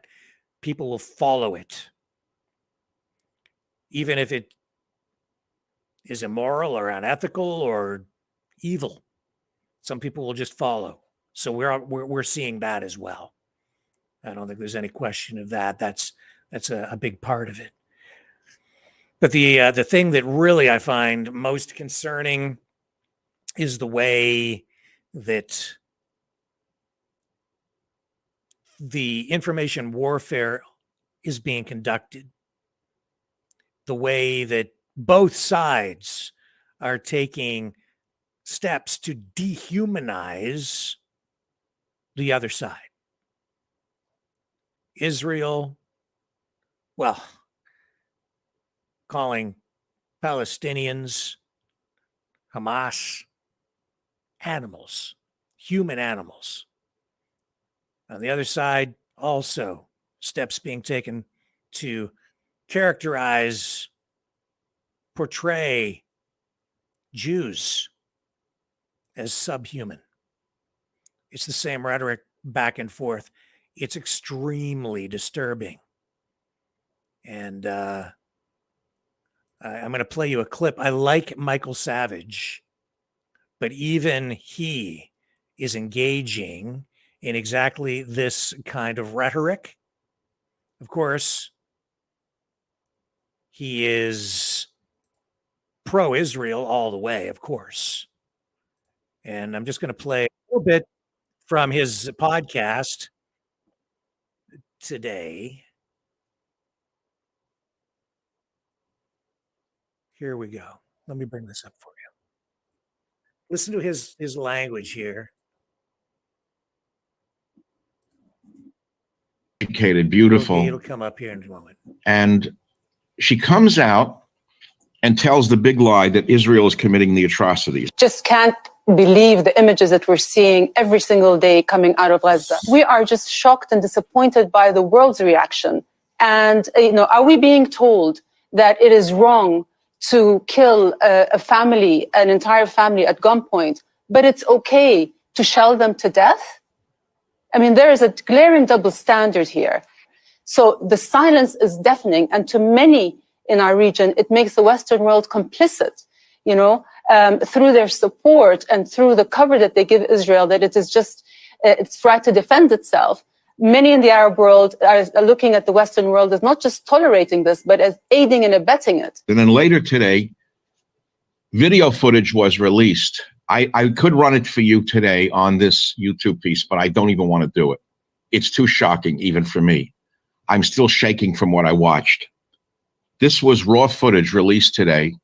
people will follow it, even if it is immoral or unethical or evil. Some people will just follow. So we're seeing that as well. I don't think there's any question of that. That's That's a big part of it. But the thing that really I find most concerning is the way that the information warfare is being conducted, the way that both sides are taking steps to dehumanize the other side. Israel, well, calling Palestinians, Hamas, animals, human animals. On the other side, also steps being taken to characterize, portray Jews as subhuman. It's the same rhetoric back and forth. It's extremely disturbing. And I'm going to play you a clip. I like Michael Savage, but even he is engaging in exactly this kind of rhetoric. Of course, he is pro-Israel all the way, of course. And I'm just going to play a little bit from his podcast today. Here we go. Let me bring this up for you. Listen to his language here. Educated, beautiful. It'll come up here in a moment. And she comes out and tells the big lie that Israel is committing the atrocities. Just can't believe the images that we're seeing every single day coming out of Gaza. We are just shocked and disappointed by the world's reaction. And, are we being told that it is wrong to kill a family, an entire family at gunpoint, but it's okay to shell them to death? I mean, there is a glaring double standard here. So the silence is deafening, and to many in our region, it makes the Western world complicit, through their support and through the cover that they give Israel, that it is just its right to defend itself. Many in the Arab world are looking at the Western world as not just tolerating this, but as aiding and abetting it. And then later today, video footage was released. I could run it for you today on this YouTube piece, but I don't even want to do it. It's too shocking, even for me. I'm still shaking from what I watched. This was raw footage released today,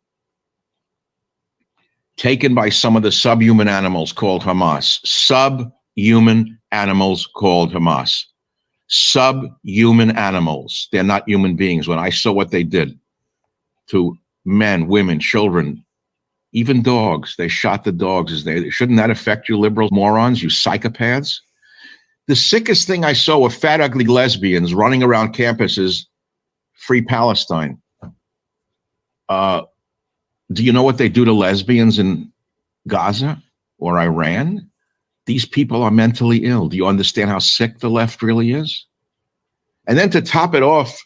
taken by some of the subhuman animals called Hamas. Subhuman animals called Hamas. Subhuman animals. They're not human beings. When I saw what they did to men, women, children, even dogs, they shot the dogs. Shouldn't that affect you liberal morons, you psychopaths? The sickest thing I saw were fat, ugly lesbians running around campuses, free Palestine. Do you know what they do to lesbians in Gaza or Iran? These people are mentally ill. Do you understand how sick the left really is? And then to top it off,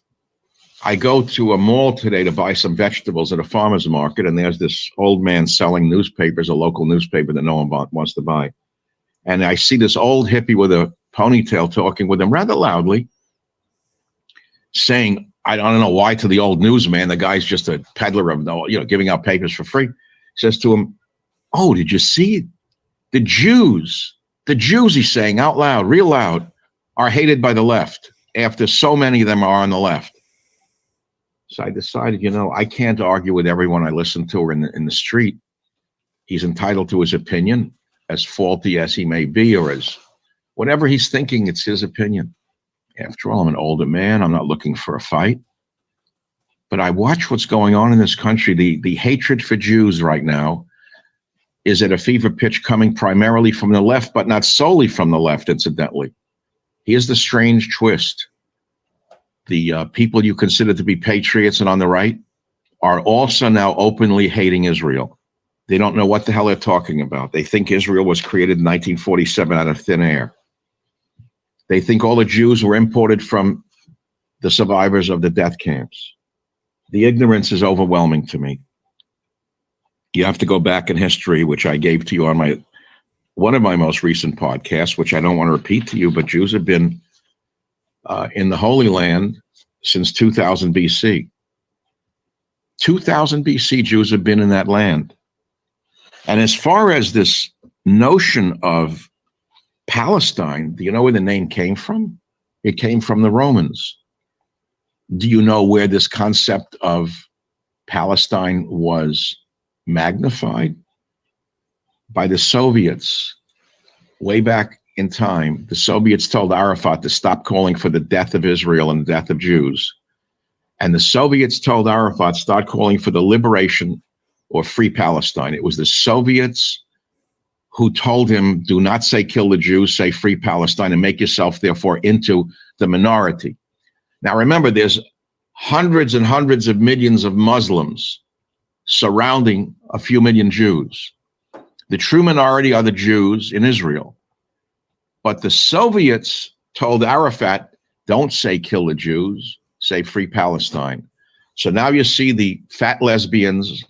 I go to a mall today to buy some vegetables at a farmer's market, and there's this old man selling newspapers, a local newspaper that no one wants to buy. And I see this old hippie with a ponytail talking with him rather loudly, saying, I don't know why to the old newsman, the guy's just a peddler of, giving out papers for free, says to him, oh, did you see the Jews, he's saying out loud, real loud, are hated by the left after so many of them are on the left. So I decided, I can't argue with everyone I listen to or in the street. He's entitled to his opinion, as faulty as he may be, or as whatever he's thinking, it's his opinion. After all, I'm an older man. I'm not looking for a fight. But I watch what's going on in this country. The hatred for Jews right now is at a fever pitch, coming primarily from the left, but not solely from the left, incidentally. Here's the strange twist. The people you consider to be patriots and on the right are also now openly hating Israel. They don't know what the hell they're talking about. They think Israel was created in 1947 out of thin air. They think all the Jews were imported from the survivors of the death camps. The ignorance is overwhelming to me. You have to go back in history, which I gave to you on one of my most recent podcasts, which I don't want to repeat to you, but Jews have been in the Holy Land since 2000 BC. 2000 BC, Jews have been in that land. And as far as this notion of Palestine, do you know where the name came from? It came from the Romans. Do you know where this concept of Palestine was magnified? By the Soviets. Way back in time, the Soviets told Arafat to stop calling for the death of Israel and the death of Jews. And the Soviets told Arafat, start calling for the liberation or free Palestine. It was the Soviets who told him, do not say kill the Jews, say free Palestine, and make yourself, therefore, into the minority. Now, remember, there's hundreds and hundreds of millions of Muslims surrounding a few million Jews. The true minority are the Jews in Israel. But the Soviets told Arafat, don't say kill the Jews, say free Palestine. So now you see the fat lesbians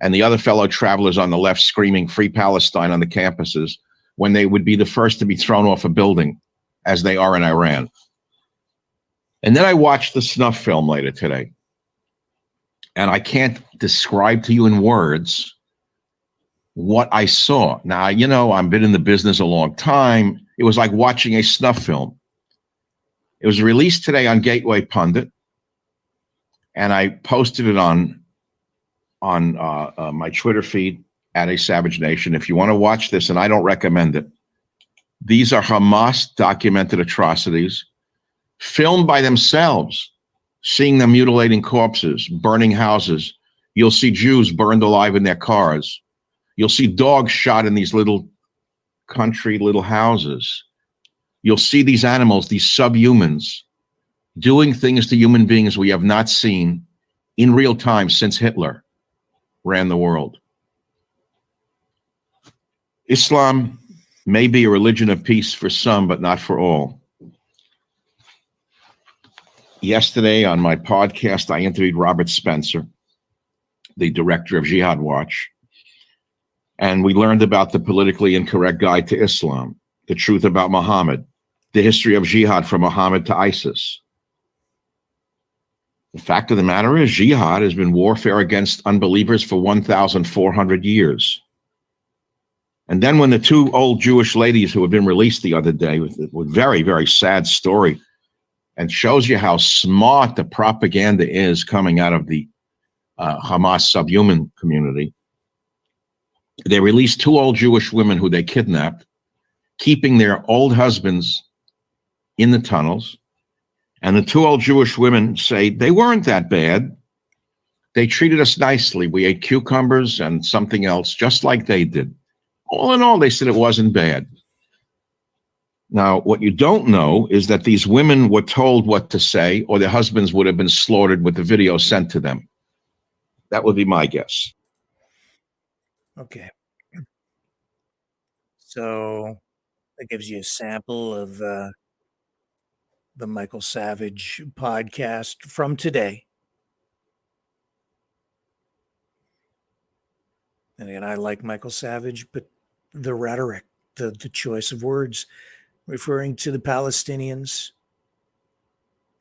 and the other fellow travelers on the left screaming free Palestine on the campuses when they would be the first to be thrown off a building, as they are in Iran. And then I watched the snuff film later today. And I can't describe to you in words what I saw. Now, you know, I've been in the business a long time. It was like watching a snuff film. It was released today on Gateway Pundit, and I posted it on my Twitter feed at A Savage Nation. If you want to watch this, and I don't recommend it, these are Hamas documented atrocities, filmed by themselves, seeing them mutilating corpses, burning houses. You'll see Jews burned alive in their cars. You'll see dogs shot in these little country little houses. You'll see these animals, these subhumans, doing things to human beings we have not seen in real time since Hitler ran the world. Islam may be a religion of peace for some, but not for all. Yesterday on my podcast, I interviewed Robert Spencer, the director of Jihad Watch. And we learned about the politically incorrect guide to Islam, the truth about Muhammad, the history of jihad from Muhammad to ISIS. The fact of the matter is, jihad has been warfare against unbelievers for 1,400 years. And then when the two old Jewish ladies who had been released the other day with very, very sad story, and shows you how smart the propaganda is coming out of the Hamas subhuman community, they released two old Jewish women who they kidnapped, keeping their old husbands in the tunnels. And the two old Jewish women say, they weren't that bad. They treated us nicely. We ate cucumbers and something else, just like they did. All in all, they said it wasn't bad. Now, what you don't know is that these women were told what to say, or their husbands would have been slaughtered with the video sent to them. That would be my guess. Okay. So that gives you a sample of the Michael Savage podcast from today. And again, I like Michael Savage, but the rhetoric, the choice of words referring to the Palestinians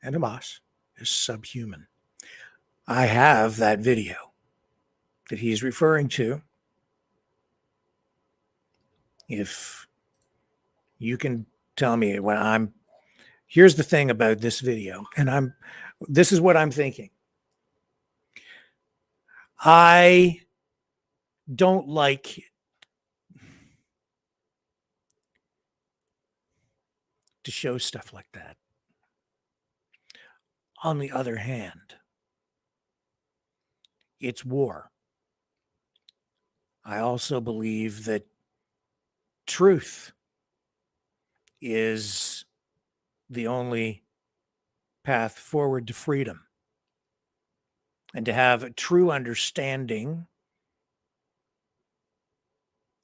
and Hamas is subhuman. I have that video that he's referring to. If you can tell me when here's the thing about this video, and this is what I'm thinking. I don't like to show stuff like that. On the other hand, it's war. I also believe that truth is the only path forward to freedom. And to have a true understanding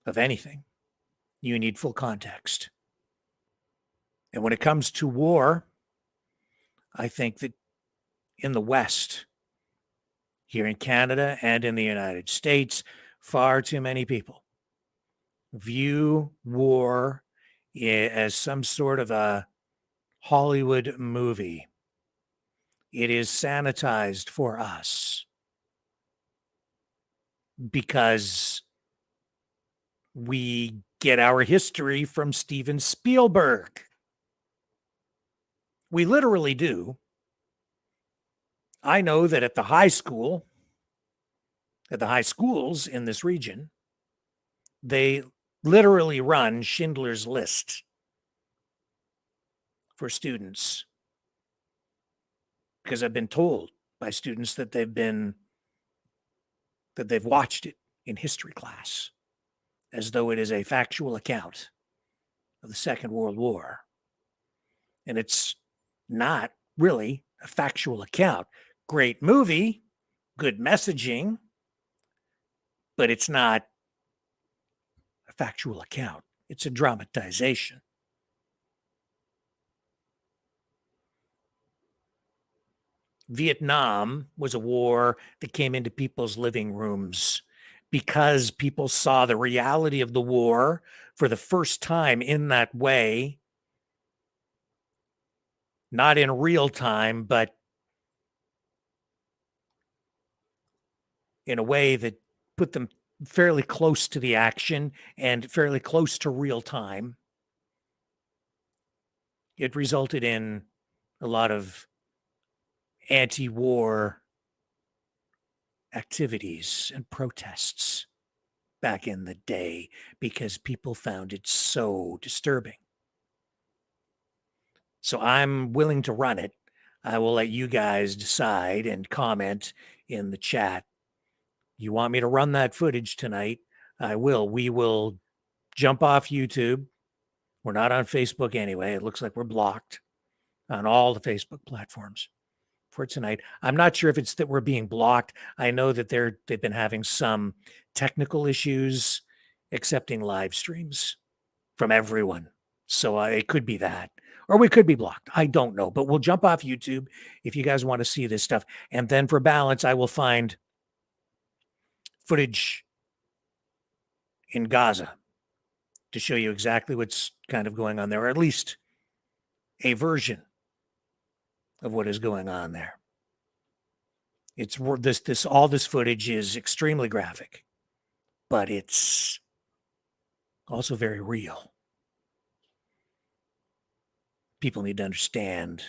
of anything, you need full context. And when it comes to war, I think that in the West, here in Canada and in the United States, far too many people view war as some sort of a Hollywood movie It is sanitized for us because we get our history from Steven Spielberg. We literally do. I know that at the high schools in this region, they literally run Schindler's List for students because I've been told by students that they've watched it in history class as though it is a factual account of the Second World War. And it's not really a factual account. Great movie, good messaging, but it's not a factual account. It's a dramatization. Vietnam was a war that came into people's living rooms because people saw the reality of the war for the first time in that way, not in real time, but in a way that put them fairly close to the action and fairly close to real time. It resulted in a lot of anti-war activities and protests back in the day because people found it so disturbing. So I'm willing to run it. I will let you guys decide and comment in the chat. You want me to run that footage tonight? I will. We will jump off YouTube. We're not on Facebook anyway. It looks like we're blocked on all the Facebook platforms for tonight. I'm not sure if it's that we're being blocked. I know that they've been having some technical issues accepting live streams from everyone. So it could be that, or we could be blocked. I don't know, but we'll jump off YouTube if you guys want to see this stuff. And then for balance, I will find footage in Gaza to show you exactly what's kind of going on there, or at least a version of what is going on there. It's all this footage is extremely graphic, but it's also very real. People need to understand,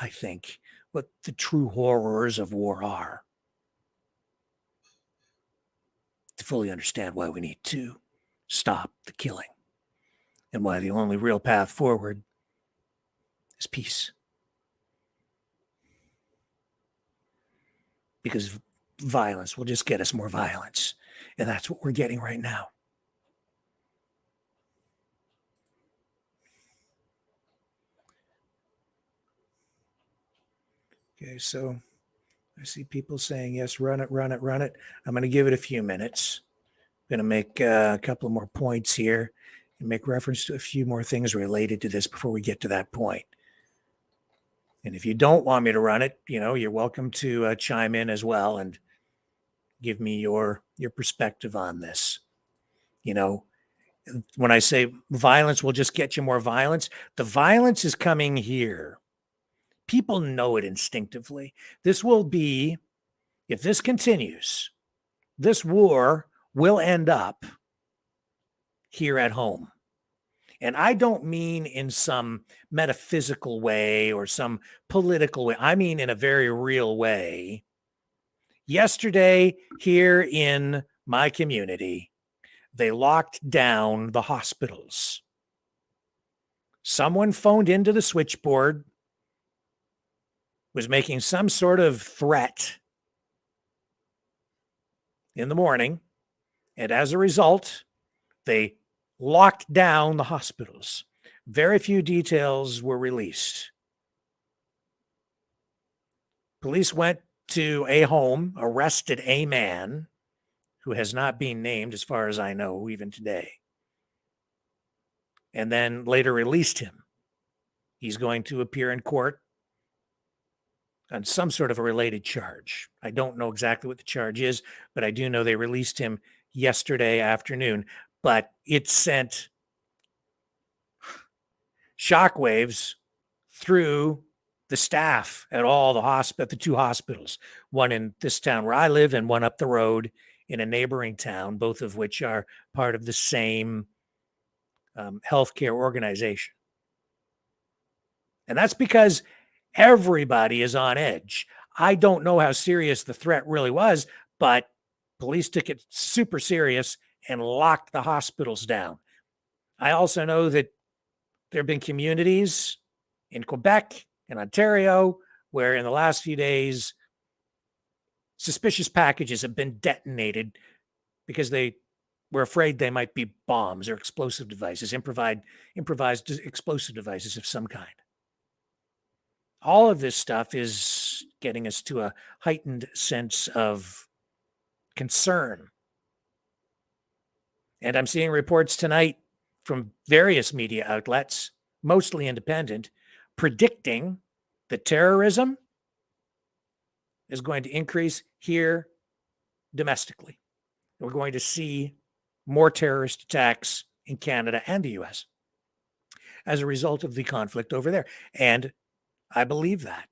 I think, what the true horrors of war are to fully understand why we need to stop the killing and why the only real path forward is peace. Because violence will just get us more violence. And that's what we're getting right now. Okay, so I see people saying, yes, run it, run it, run it. I'm going to give it a few minutes. I'm going to make a couple more points here and make reference to a few more things related to this before we get to that point. And if you don't want me to run it, you're welcome to chime in as well and give me your perspective on this. When I say violence will just get you more violence, the violence is coming here. People know it instinctively. This will be, if this continues, this war will end up here at home. And I don't mean in some metaphysical way or some political way. I mean in a very real way. Yesterday, here in my community, they locked down the hospitals. Someone phoned into the switchboard, was making some sort of threat in the morning, and as a result, they locked down the hospitals. Very few details were released. Police went to a home, arrested a man who has not been named, as far as I know, even today, and then later released him. He's going to appear in court on some sort of a related charge. I don't know exactly what the charge is, but I do know they released him yesterday afternoon. But it sent shockwaves through the staff at all the two hospitals, one in this town where I live and one up the road in a neighboring town, both of which are part of the same healthcare organization. And that's because everybody is on edge. I don't know how serious the threat really was, but police took it super serious and locked the hospitals down. I also know that there have been communities in Quebec and Ontario where in the last few days, suspicious packages have been detonated because they were afraid they might be bombs or explosive devices, improvised explosive devices of some kind. All of this stuff is getting us to a heightened sense of concern. And I'm seeing reports tonight from various media outlets, mostly independent, predicting that terrorism is going to increase here domestically. We're going to see more terrorist attacks in Canada and the US as a result of the conflict over there. And I believe that.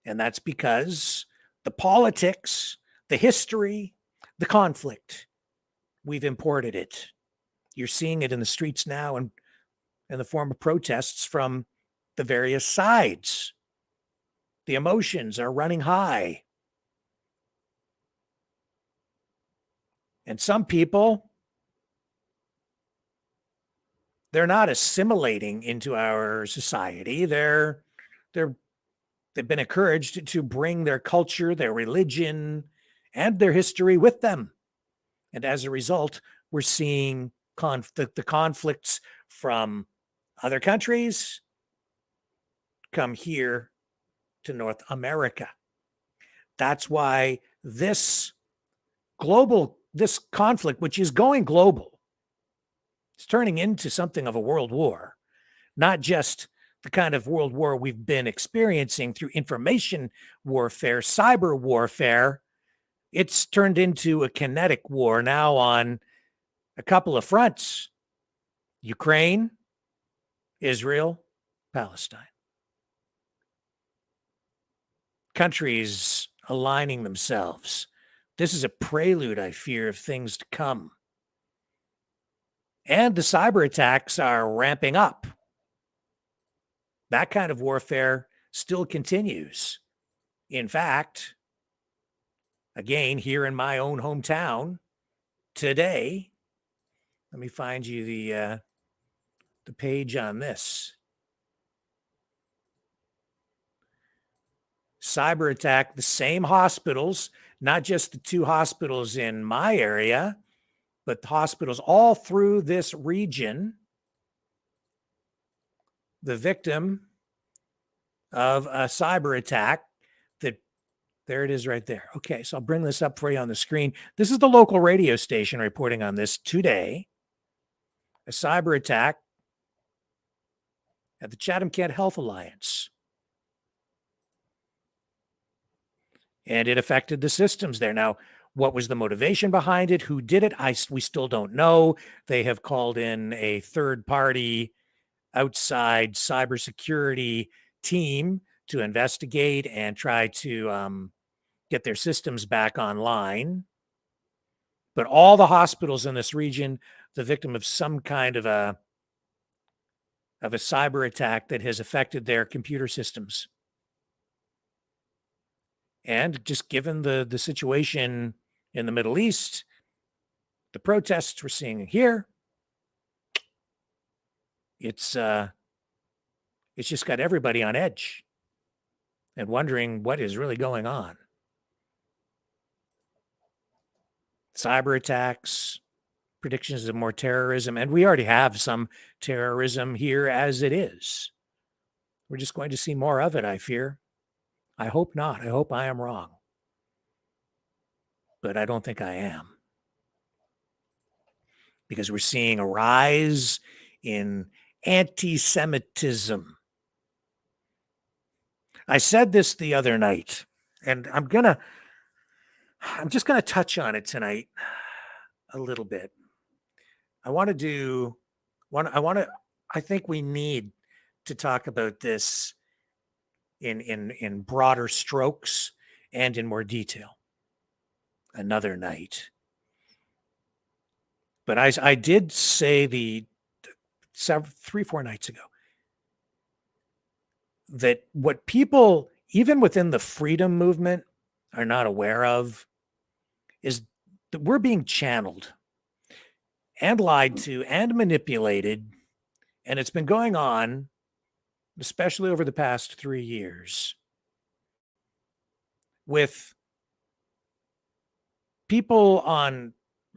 And that's because the politics, the history, the conflict, we've imported it. You're seeing it in the streets now and in the form of protests from the various sides. The emotions are running high. And some people, they're not assimilating into our society. They've been encouraged to bring their culture, their religion, and their history with them. And as a result, we're seeing the conflicts from other countries come here to North America. That's why this conflict, which is going global, it's turning into something of a world war, not just the kind of world war we've been experiencing through information warfare, cyber warfare. It's turned into a kinetic war now on a couple of fronts: Ukraine, Israel, Palestine. Countries aligning themselves. This is a prelude, I fear, of things to come. And the cyber attacks are ramping up. That kind of warfare still continues. In fact, again, here in my own hometown today, let me find you the page on this. Cyber attack, the same hospitals, not just the two hospitals in my area, but the hospitals all through this region. The victim of a cyber attack there it is right there. Okay, so I'll bring this up for you on the screen. This is the local radio station reporting on this today. A cyber attack at the Chatham-Kent Health Alliance. And it affected the systems there. Now, what was the motivation behind it? Who did it? We still don't know. They have called in a third-party outside cybersecurity team to investigate and try to get their systems back online. But all the hospitals in this region, the victim of some kind of a cyber attack that has affected their computer systems. And just given the situation in the Middle East, the protests we're seeing here, it's just got everybody on edge and wondering what is really going on. Cyber attacks, predictions of more terrorism, and we already have some terrorism here as it is. We're just going to see more of it, I fear. I hope not. I hope I am wrong. But I don't think I am. Because we're seeing a rise in anti-Semitism. I said this the other night, and I'm just gonna touch on it tonight a little bit. I think we need to talk about this in broader strokes and in more detail another night. But I did say 3-4 nights ago that what people, even within the freedom movement, are not aware of is that we're being channeled and lied to and manipulated. And it's been going on, especially over the past 3 years, with people on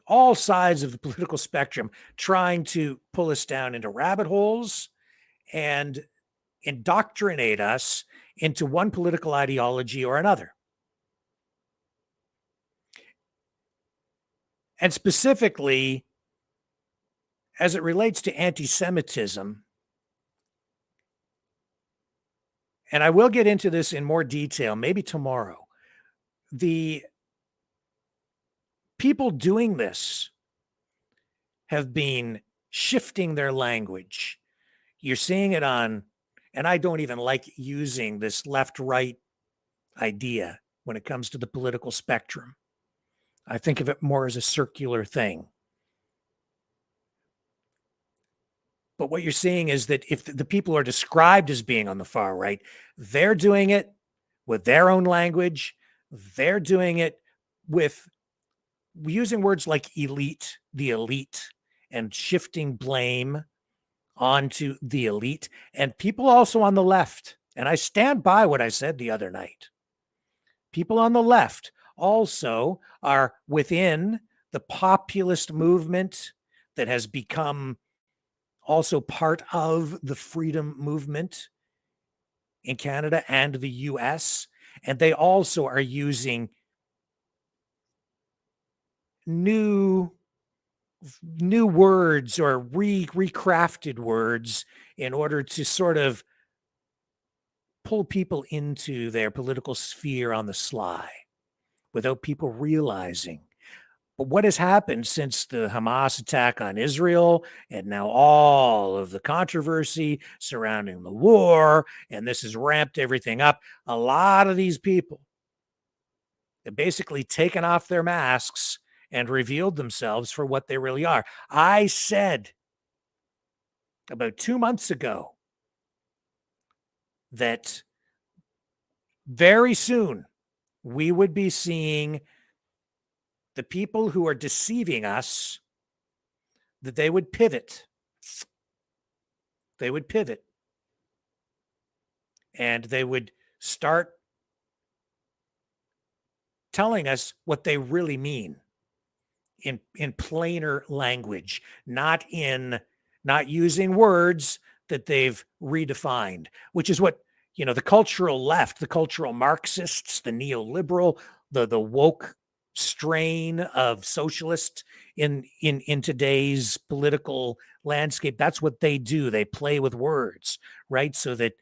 all sides of the political spectrum trying to pull us down into rabbit holes and indoctrinate us into one political ideology or another. And specifically, as it relates to anti-Semitism, and I will get into this in more detail, maybe tomorrow, the people doing this have been shifting their language. You're seeing it on, and I don't even like using this left-right idea when it comes to the political spectrum. I think of it more as a circular thing. But what you're seeing is that if the people are described as being on the far right, they're doing it with their own language. They're doing it with using words like elite, the elite, and shifting blame onto the elite. And people also on the left, and I stand by what I said the other night, people on the left also are within the populist movement that has become also part of the freedom movement in Canada and the US. And they also are using new words or recrafted words in order to sort of pull people into their political sphere on the sly without people realizing. But what has happened since the Hamas attack on Israel and now all of the controversy surrounding the war, and this has ramped everything up, a lot of these people have basically taken off their masks and revealed themselves for what they really are. I said about 2 months ago that very soon we would be seeing the people who are deceiving us, that they would pivot. They would pivot. And they would start telling us what they really mean in plainer language, not using words that they've redefined, which is what, the cultural left, the cultural Marxists, the neoliberal, the woke strain of socialists in today's political landscape. That's what they do. They play with words, right? So that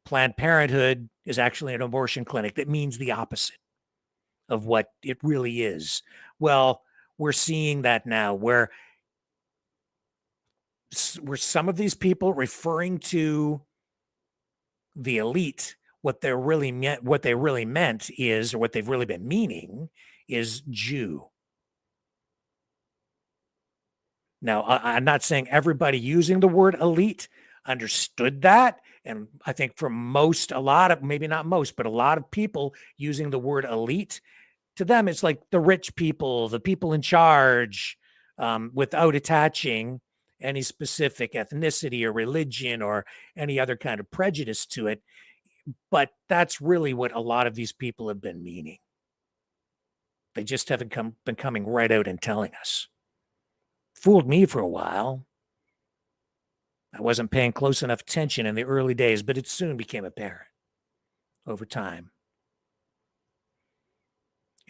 Planned Parenthood is actually an abortion clinic. That means the opposite of what it really is. Well, we're seeing that now where some of these people referring to the elite, what they really meant is, or what they've really been meaning is Jew. Now, I'm not saying everybody using the word elite understood that. And I think for a lot of, maybe not most, but a lot of people using the word elite, to them, it's like the rich people, the people in charge, without attaching any specific ethnicity or religion or any other kind of prejudice to it. But that's really what a lot of these people have been meaning. They just haven't been coming right out and telling us. Fooled me for a while. I wasn't paying close enough attention in the early days, but it soon became apparent over time.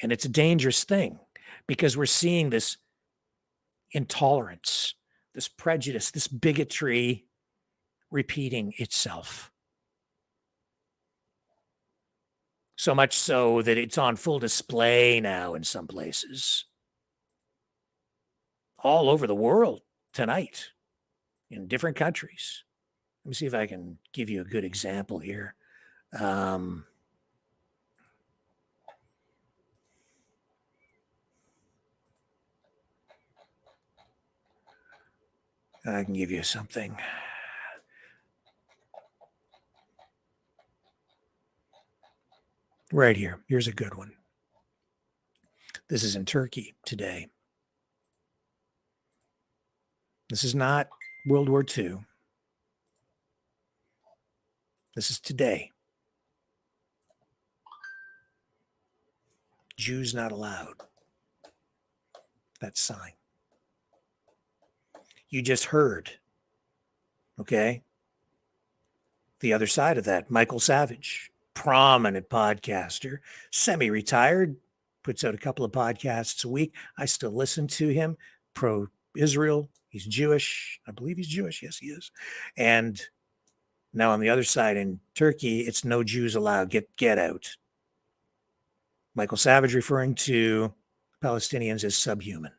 And it's a dangerous thing because we're seeing this intolerance, this prejudice, this bigotry repeating itself. So much so that it's on full display now in some places. All over the world tonight, in different countries. me see if I can give you a good example here. I can give you something. Right here. Here's a good one. This is in Turkey today. This is not World War II. This is today. Jews not allowed. That sign. You just heard, okay? The other side of that, Michael Savage, prominent podcaster, semi-retired, puts out a couple of podcasts a week. I still listen to him, pro-Israel. He's Jewish. I believe he's Jewish. Yes, he is. And now on the other side in Turkey, it's no Jews allowed. Get out. Michael Savage referring to Palestinians as subhuman.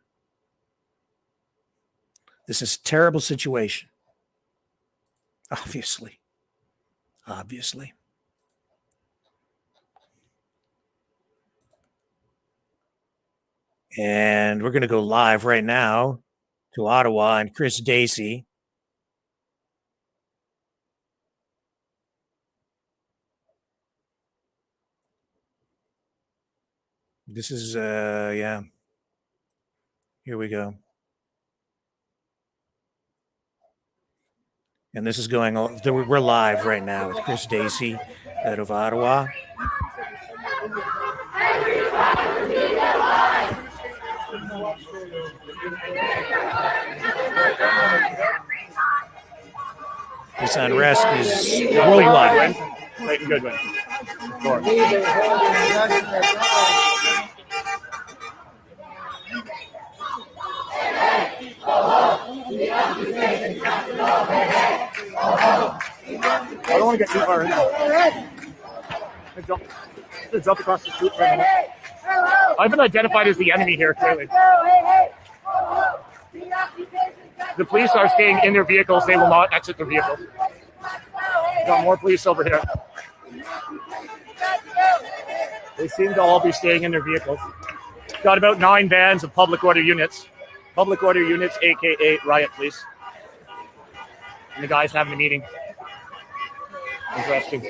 This is a terrible situation. Obviously. And we're going to go live right now to Ottawa and Chris Dacey. This is, yeah. Here we go. And this is going on. We're live right now with Chris Dacey out of Ottawa. This unrest is worldwide. Clayton Goodwin. I don't want to get too far in. They jumped across the street for a minute. I've been identified as the enemy here, clearly. The police are staying in their vehicles. They will not exit their vehicles. Got more police over here. They seem to all be staying in their vehicles. Got about 9 vans of public order units. Public order units, aka riot police. And the guy's having a meeting. Interesting.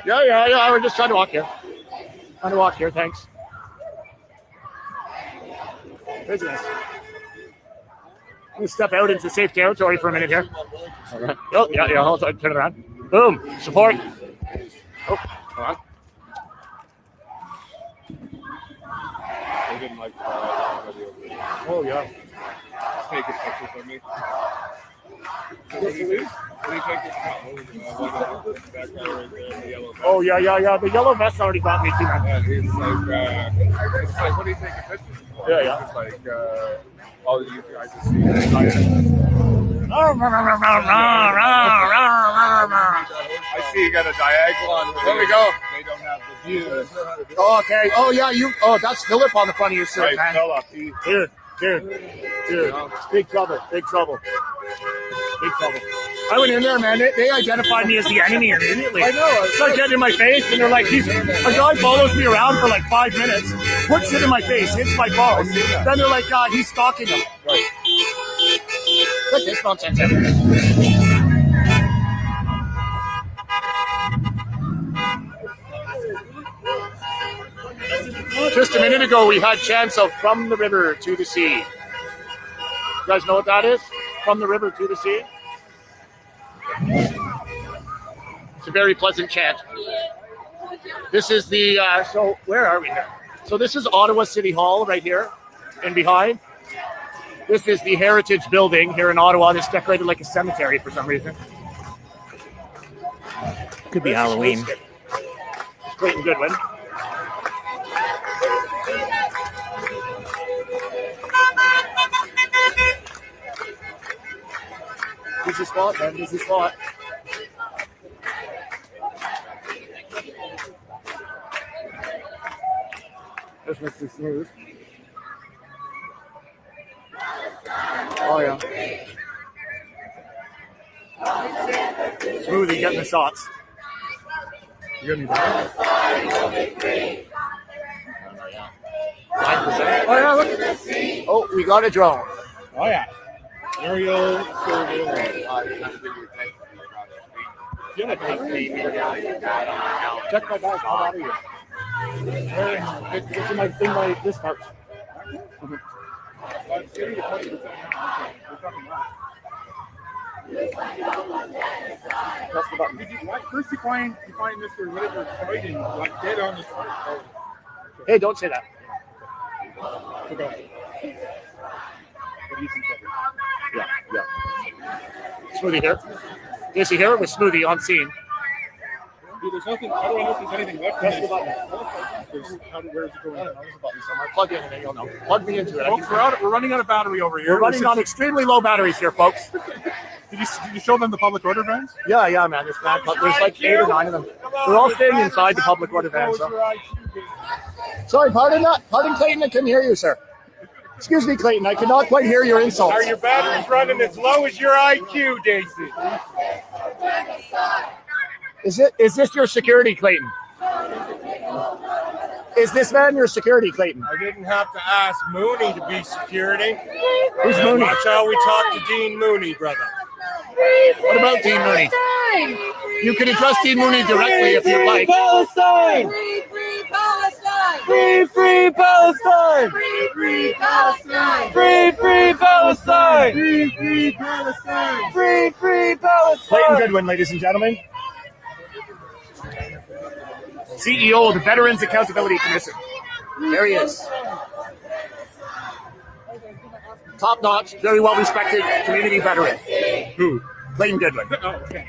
Yeah. We're just trying to walk here. Thanks. Business. I'm going to step out into safe territory for a minute here. All right. Oh, yeah. Hold on. Turn it around. Boom. Support. Oh, hold on. They didn't like Oh, yeah. just taking pictures of me. What do you take this that guy right there in the yellow vest? Oh, yeah. The yellow vest already got me too, man. Yeah, he's like, it's like, what are you taking pictures for? Yeah. It's like, all you guys are seeing. I see you got a diagonal on. There we go. They don't have the views. Oh, okay. Oh, yeah. That's Philip on the front of your shirt, Right, man. Philip. Dude. Big trouble. I went in there, man. They identified me as the enemy immediately. I know. Started getting in my face, and they're like, a guy follows me around for like 5 minutes, puts it in my face, hits my phone. Then they're like, he's stalking him. Right. Look, this nonsense. Just a minute ago, we had chants of "From the river to the sea." You guys know what that is? From the river to the sea. It's a very pleasant chant. This is the, so where are we here? So this is Ottawa City Hall right here and behind. This is the Heritage Building here in Ottawa. It's decorated like a cemetery for some reason. Could be Halloween. It's Clayton Goodwin. This is spot, man. This is spot. This Mr. Smooth. Oh, yeah. Smoothie getting the shots. You got any better? 9%. Oh yeah, look. Oh, we got a drone. Oh yeah. Ariel. Check my bag. How out of here. It's in my this part. Press the button. First you find Mr. Labour fighting like dead on the side. Hey, don't say that. Okay. What do you think of it? Yeah. Smoothie here. Casey here with Smoothie on scene. Dude, there's nothing. How do I know if there's anything left? Press the button. Where's it going? There's a button somewhere. Plug in and then you'll know. Plug me into it. Folks, we're running out of battery over here. We're running on extremely low batteries here, folks. Did you show them the public order vans? Yeah, man. There's like 8 or 9 of them. They're all staying inside the public order van. So. Sorry, pardon Clayton. I couldn't hear you, sir. Excuse me, Clayton. I cannot quite hear your insults. Are your batteries running as low as your IQ, Daisy? Is this your security, Clayton? Is this man your security, Clayton? I didn't have to ask Mooney to be security. Who's Mooney? That's how we talk to Dean Mooney, brother. What about Dean Mooney? You can address Dean Mooney directly if you'd like. Palestine! Free Palestine! Free Palestine! Free Palestine! Free Palestine! Free Palestine! Free Palestine! Clayton Goodwin, ladies and gentlemen. CEO of the Veterans Accountability Commission. There he is. Top notch, very well respected community veteran. Who? Clayton Goodwin. Oh, okay.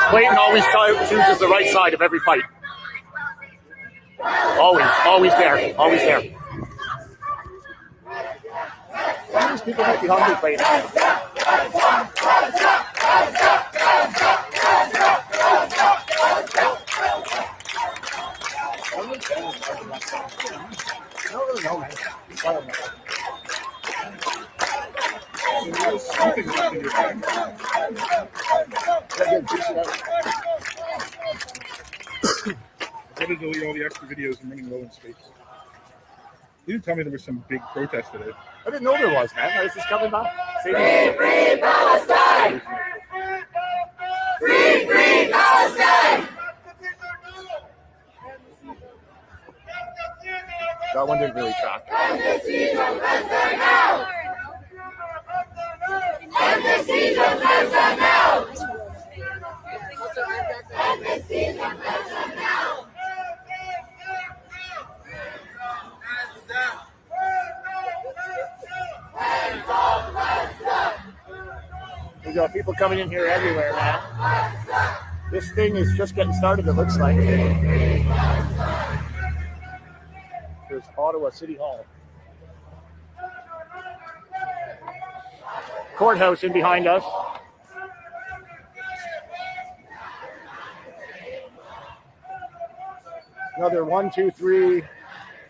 Clayton always chooses the right side of every fight. Always there. These people might be hungry, Clayton. I had to delete all the extra videos and running low in space. You didn't tell me there was some big protest today. I didn't know there was, man. I was just coming back. Free Palestine! Free Palestine! That one didn't really track. End the siege of Gaza now! End the siege of Gaza now! End the siege of Gaza now! We got people coming in here everywhere, man. This thing is just getting started, it looks like. There's Ottawa City Hall. Courthouse in behind us. Another 1, 2, 3,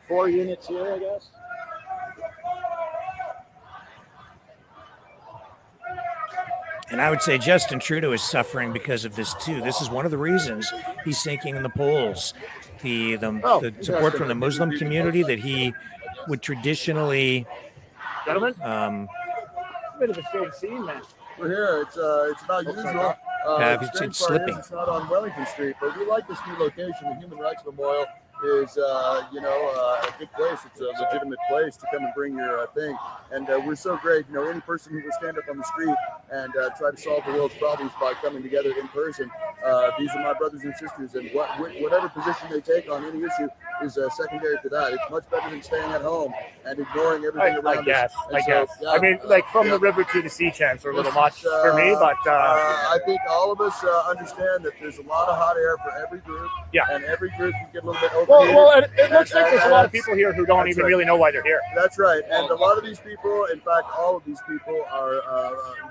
4 units here, I guess. And I would say Justin Trudeau is suffering because of this too. This is one of the reasons he's sinking in the polls. The support from the Muslim community that he would traditionally, gentlemen, a bit of a strange scene, man. We're here. It's not usual. It's slipping. It's not on Wellington Street, but we like this new location. The Human Rights Memorial is, a good place. It's a legitimate place to come and bring your thing. And we're so great. Any person who will stand up on the street and try to solve the world's problems by coming together in person. These are my brothers and sisters, and whatever position they take on any issue is secondary to that. It's much better than staying at home and ignoring everything around us. I guess. Yeah, I mean, from the river to the sea chants are a little much for me, but I think all of us understand that there's a lot of hot air for every group. Yeah. And every group can get a little bit overheated. Well, it looks like there's a lot of people here who don't even really know why they're here. That's right. And a lot of these people, in fact, all of these people are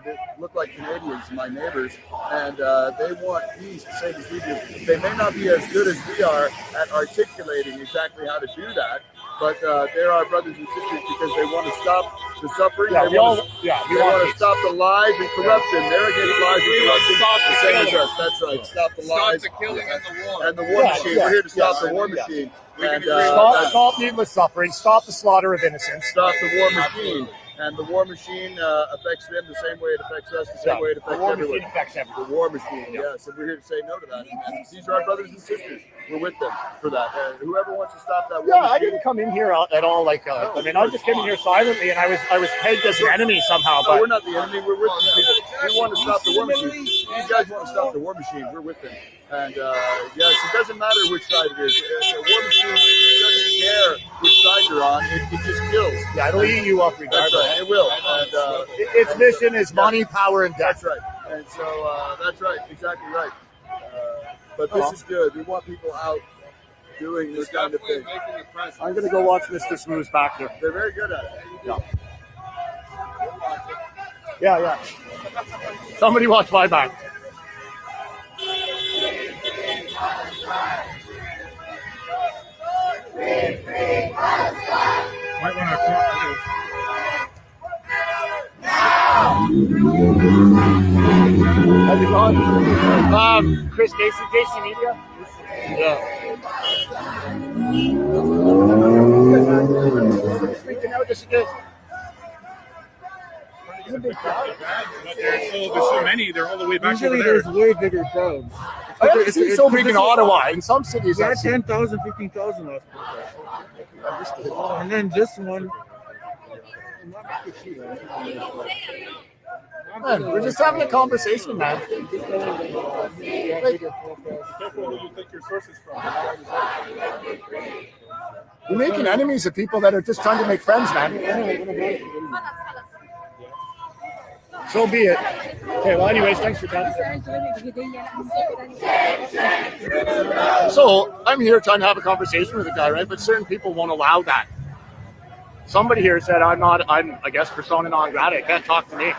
they look like Canadians, my neighbors, and they want peace, the same as we do. They may not be as good as we are at articulating exactly how to do that, but they're our brothers and sisters because they want to stop the suffering. Yeah, they want to peace. stop the lies and corruption. They're against lies and corruption. The same as us. That's right. Stop the lies. Stop the killing and the war machine. We're here to stop the war machine. And Stop needless suffering. Stop the slaughter of innocents. Stop the war machine. And the war machine affects them the same way it affects us, the same way it affects everyone. The war machine affects everyone. The war machine, yes. And we're here to say no to that. And these are our brothers and sisters. We're with them for that. Whoever wants to stop that war machine. I didn't come in here at all like. I mean, I just came in here silently, and I was pegged as an enemy somehow. No, we're not the enemy. We're with these people. We want to stop the war machine. These guys want to stop the war machine. We're with them. And yes, it doesn't matter which side it is. The war machine doesn't care which side you're on. It just kills. Yeah, it'll eat you up regardless. That's right. It will. And its mission is money, power, and death. That's right. And so that's right. Exactly right. But this is good. We want people out doing this kind of thing. I'm going to go watch Mr. Smooth back there. They're very good at it. Yeah. Somebody watch my back. Might want to How's it going? Chris Casey Media? Yeah. Speaking out, this is good. There's a big crowd. There's so many. They're all the way back Usually over there. there's way bigger crowds. I haven't seen so big in Ottawa. In some cities, Yeah, 10,000, 15,000 last podcast. And then this one. Man, we're just having a conversation, man. You're making enemies of people that are just trying to make friends, man. So be it. Okay, well, anyways, thanks for coming. So I'm here trying to have a conversation with a guy, right? But certain people won't allow that. Somebody here said I'm I guess persona non grata. Can't talk to me.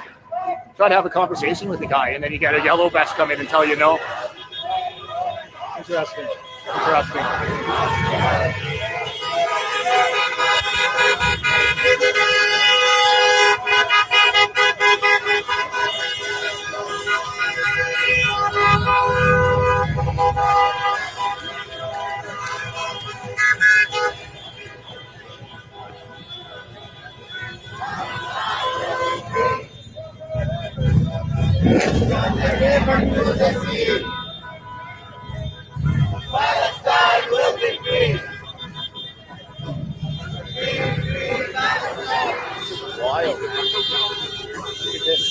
Try to have a conversation with the guy, and then you get a yellow vest come in and tell you no. Interesting. Palestine will be free. Wild. Look at this.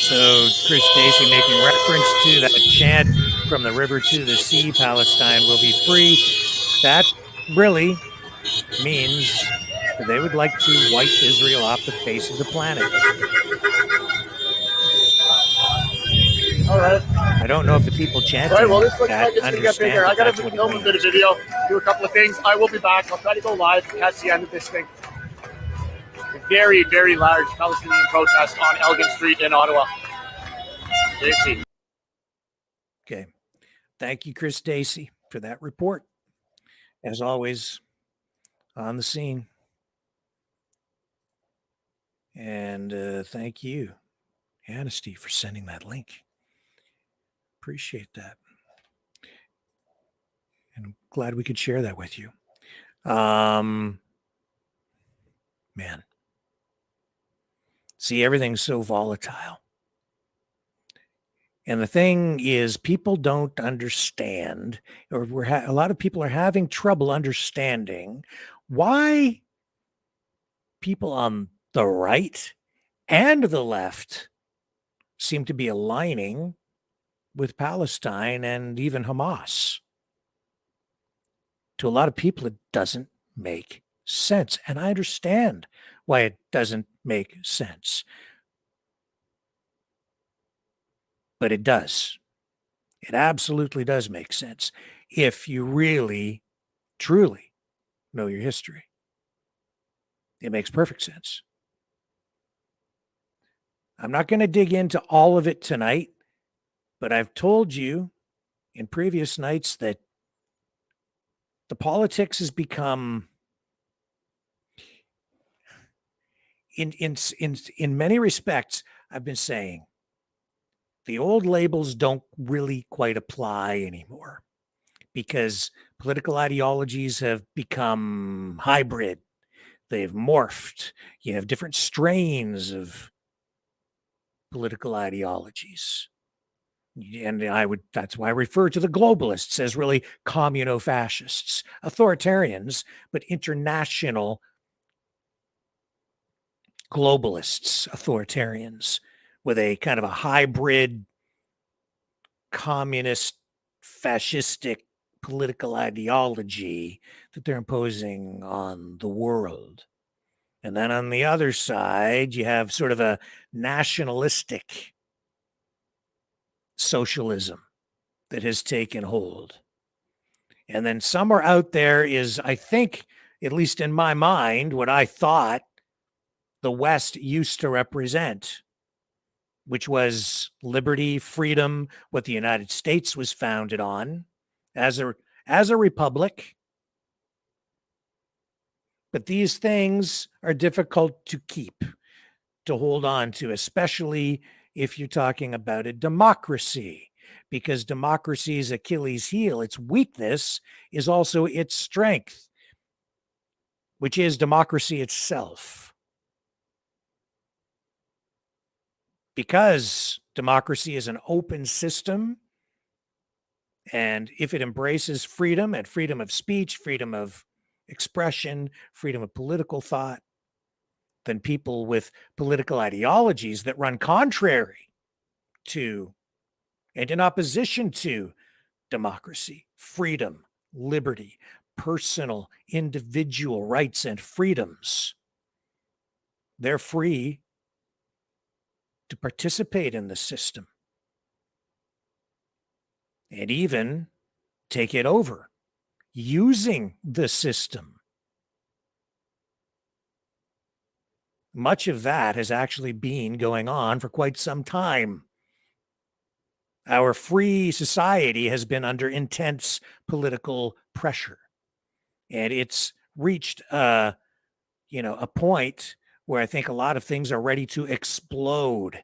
So Chris Stacey making reference to that chant from the river to the sea, Palestine will be free. That really means that they would like to wipe Israel off the face of the planet. All right. I don't know if the people chanting All right, well, this looks that like it's going to get understand bigger. I that got that's to what it film a means. bit of video, do a couple of things. I will be back. I'll try to go live and catch the end of this thing. A very, very large Palestinian protest on Elgin Street in Ottawa. JC. Okay. Thank you, Chris Stacey, for that report. As always, on the scene. And thank you, Anasty, for sending that link. Appreciate that. And I'm glad we could share that with you. Man. See, everything's so volatile. And the thing is, people don't understand, or a lot of people are having trouble understanding why people on the right and the left seem to be aligning with Palestine and even Hamas. To a lot of people, it doesn't make sense. And I understand why it doesn't make sense. But it does. It absolutely does make sense if you really, truly know your history. It makes perfect sense. I'm not going to dig into all of it tonight, but I've told you in previous nights that the politics has become, in many respects, I've been saying the old labels don't really quite apply anymore because political ideologies have become hybrid. They've morphed. You have different strains of political ideologies. And that's why I refer to the globalists as really communo-fascists, authoritarians, but international globalists, authoritarians, with a kind of a hybrid communist, fascistic political ideology that they're imposing on the world. And then on the other side, you have sort of a nationalistic socialism that has taken hold. And then somewhere out there is, I think, at least in my mind, what I thought the West used to represent, which was liberty, freedom, what the United States was founded on as a republic. But these things are difficult to keep, to hold on to, especially if you're talking about a democracy, because democracy's Achilles heel, its weakness is also its strength, which is democracy itself. Because democracy is an open system, and if it embraces freedom and freedom of speech, freedom of expression, freedom of political thought, then people with political ideologies that run contrary to and in opposition to democracy, freedom, liberty, personal, individual rights and freedoms, they're free to participate in the system and even take it over using the system. Much of that has actually been going on for quite some time. Our free society has been under intense political pressure, and it's reached a point where I think a lot of things are ready to explode.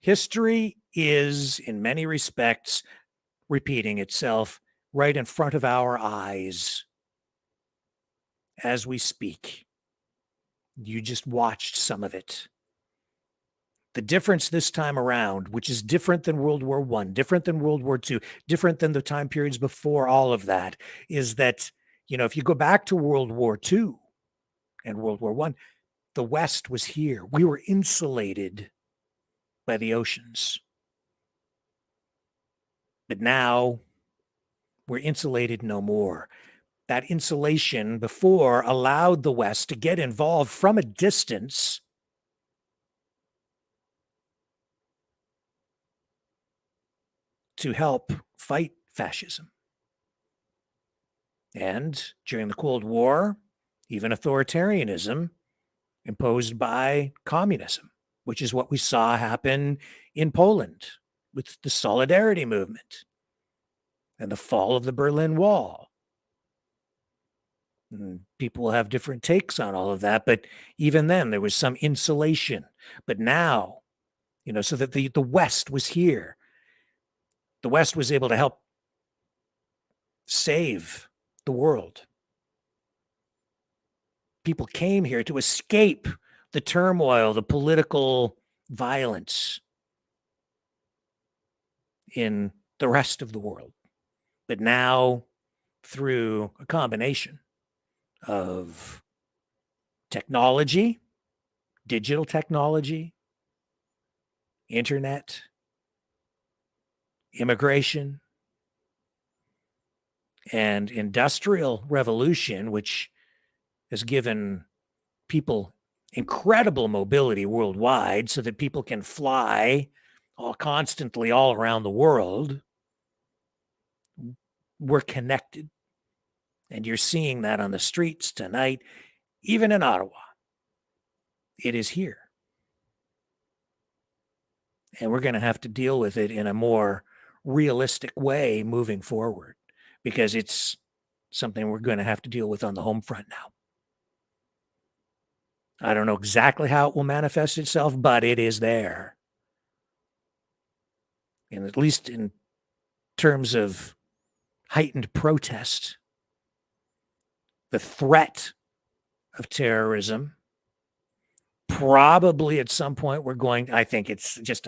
History is, in many respects, repeating itself right in front of our eyes as we speak. You just watched some of it. The difference this time around, which is different than World War I, different than World War II, different than the time periods before all of that, is that, if you go back to World War II and World War I, the West was here. We were insulated by the oceans. But now we're insulated no more. That insulation before allowed the West to get involved from a distance to help fight fascism. And during the Cold War, even authoritarianism imposed by communism, which is what we saw happen in Poland with the Solidarity movement and the fall of the Berlin Wall. And people will have different takes on all of that, but even then there was some insulation. But now, so that the West was here. The West was able to help save the world. People came here to escape the turmoil, the political violence in the rest of the world. But now, through a combination of technology, digital technology, internet, immigration, and industrial revolution, which has given people incredible mobility worldwide so that people can fly constantly all around the world, we're connected. And you're seeing that on the streets tonight, even in Ottawa. It is here. And we're going to have to deal with it in a more realistic way moving forward, because it's something we're going to have to deal with on the home front now. I don't know exactly how it will manifest itself, but it is there. And at least in terms of heightened protest, the threat of terrorism, probably at some point I think it's just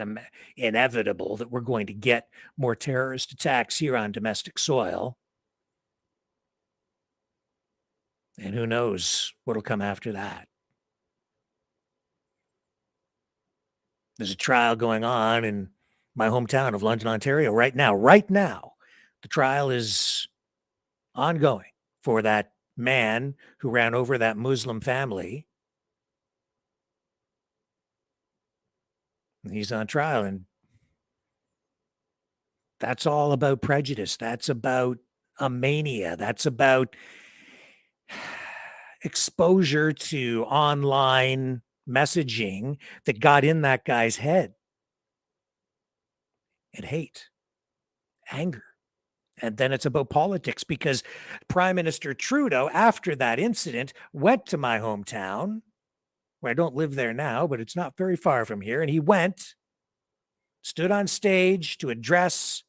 inevitable that we're going to get more terrorist attacks here on domestic soil. And who knows what'll come after that. There's a trial going on in my hometown of London, Ontario right now. Right now, the trial is ongoing for that man who ran over that Muslim family. And he's on trial, and that's all about prejudice. That's about a mania. That's about exposure to online messaging that got in that guy's head. And hate, anger. And then it's about politics, because Prime Minister Trudeau, after that incident, went to my hometown, where I don't live there now, but it's not very far from here. And he went, stood on stage to address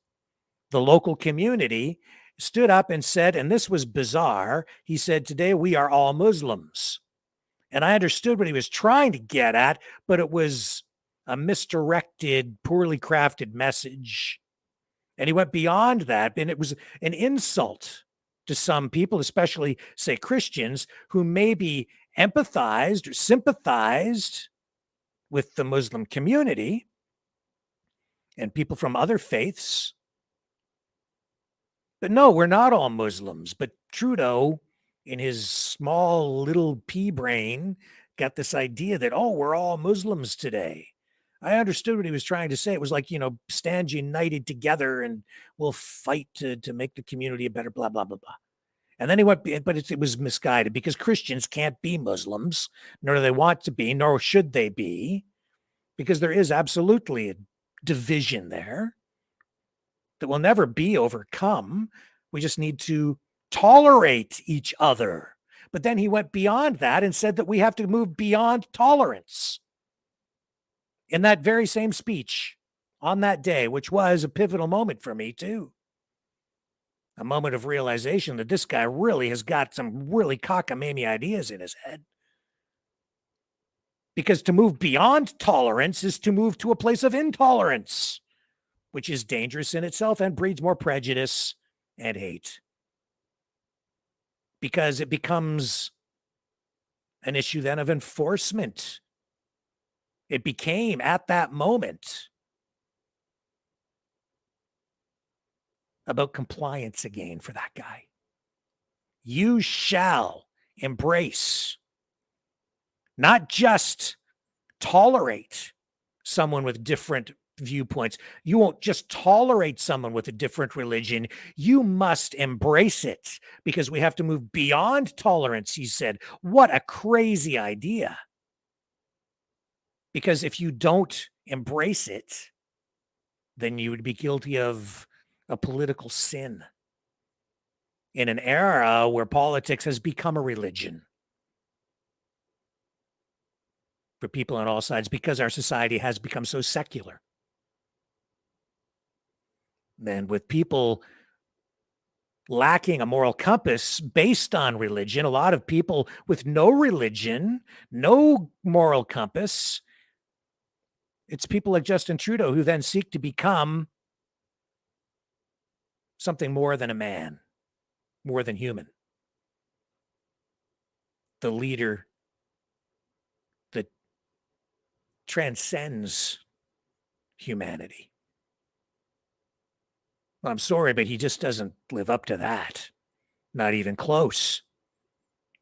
the local community, stood up and said, and this was bizarre, he said, "Today we are all Muslims." And I understood what he was trying to get at, but it was a misdirected, poorly crafted message. And he went beyond that, and it was an insult to some people, especially, say, Christians, who maybe empathized or sympathized with the Muslim community and people from other faiths. But no, we're not all Muslims. But Trudeau, in his small little pea brain, got this idea that, oh, we're all Muslims today. I understood what he was trying to say. It was like, stand united together and we'll fight to make the community a better blah, blah, blah, blah. And then he went, but it was misguided, because Christians can't be Muslims, nor do they want to be, nor should they be, because there is absolutely a division there that will never be overcome. We just need to tolerate each other. But then he went beyond that and said that we have to move beyond tolerance. In that very same speech on that day, which was a pivotal moment for me too. A moment of realization that this guy really has got some really cockamamie ideas in his head. Because to move beyond tolerance is to move to a place of intolerance, which is dangerous in itself and breeds more prejudice and hate. Because it becomes an issue then of enforcement. It became, at that moment, about compliance again for that guy. You shall embrace, not just tolerate someone with different viewpoints. You won't just tolerate someone with a different religion. You must embrace it, because we have to move beyond tolerance, he said. What a crazy idea. Because if you don't embrace it, then you would be guilty of a political sin in an era where politics has become a religion for people on all sides, because our society has become so secular. And with people lacking a moral compass based on religion, a lot of people with no religion, no moral compass, it's people like Justin Trudeau who then seek to become something more than a man, more than human. The leader that transcends humanity. Well, I'm sorry, but he just doesn't live up to that. Not even close.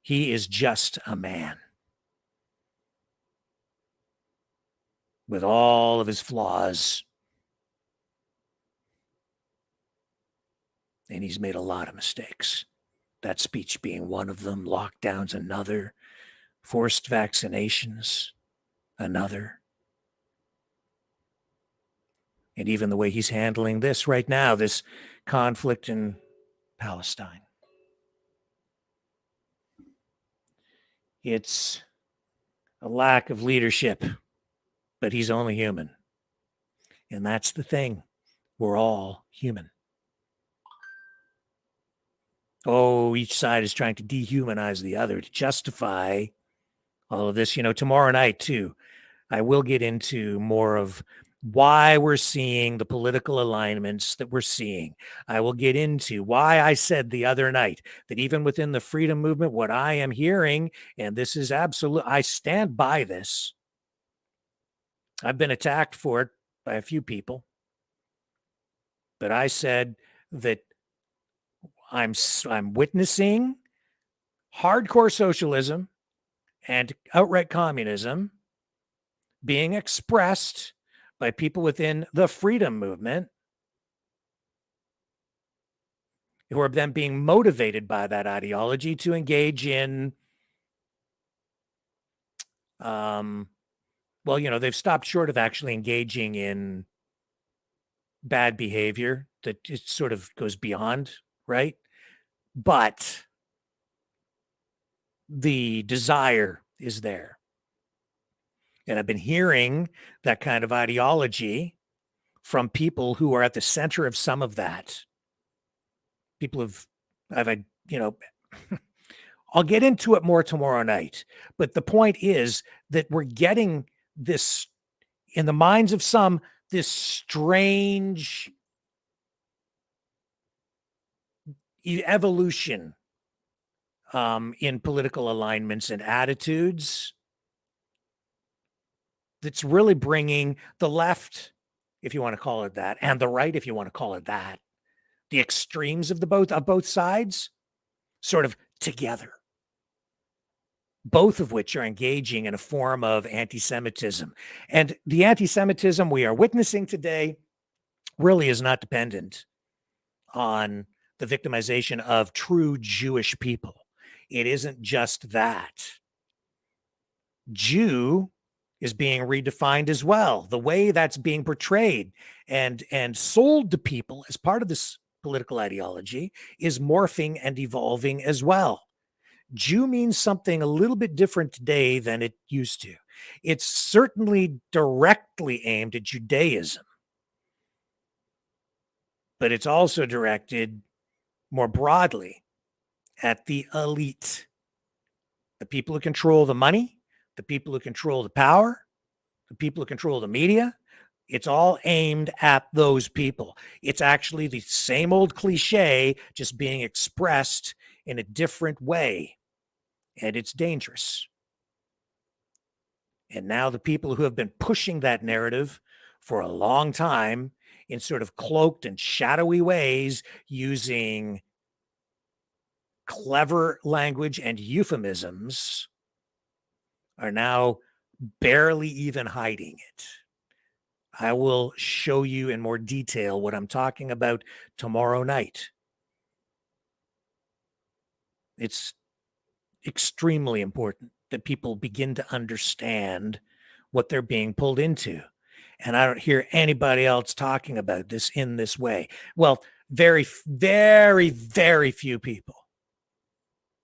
He is just a man with all of his flaws. And he's made a lot of mistakes. That speech being one of them, lockdowns another, forced vaccinations another. And even the way he's handling this right now, this conflict in Palestine. It's a lack of leadership, but he's only human. And that's the thing. We're all human. Oh, each side is trying to dehumanize the other to justify all of this. You know, tomorrow night, too, I will get into more of why we're seeing the political alignments that we're seeing. I will get into why I said the other night that even within the freedom movement, what I am hearing, and this is absolute, I stand by this. I've been attacked for it by a few people, but I said that I'm witnessing hardcore socialism and outright communism being expressed by people within the freedom movement who are then being motivated by that ideology to engage in, well, you know, they've stopped short of actually engaging in bad behavior that it sort of goes beyond, right? But the desire is there. And I've been hearing that kind of ideology from people who are at the center of some of that. People I've you know, I'll get into it more tomorrow night. But the point is that we're getting this, in the minds of some, this strange evolution in political alignments and attitudes that's really bringing the left, if you want to call it that, and the right, if you want to call it that, the extremes of both sides, sort of together. Both of which are engaging in a form of anti-Semitism. And the anti-Semitism we are witnessing today really is not dependent on the victimization of true Jewish people. It isn't just that. Jew is being redefined as well. The way that's being portrayed and sold to people as part of this political ideology is morphing and evolving as well. Jew means something a little bit different today than it used to. It's certainly directly aimed at Judaism, but it's also directed more broadly at the elite, the people who control the money, the people who control the power, the people who control the media. It's all aimed at those people. It's actually the same old cliche, just being expressed in a different way. And it's dangerous. And now the people who have been pushing that narrative for a long time in sort of cloaked and shadowy ways, using clever language and euphemisms, are now barely even hiding it. I will show you in more detail what I'm talking about tomorrow night. It's extremely important that people begin to understand what they're being pulled into. And I don't hear anybody else talking about this in this way. Well, very, very, very few people,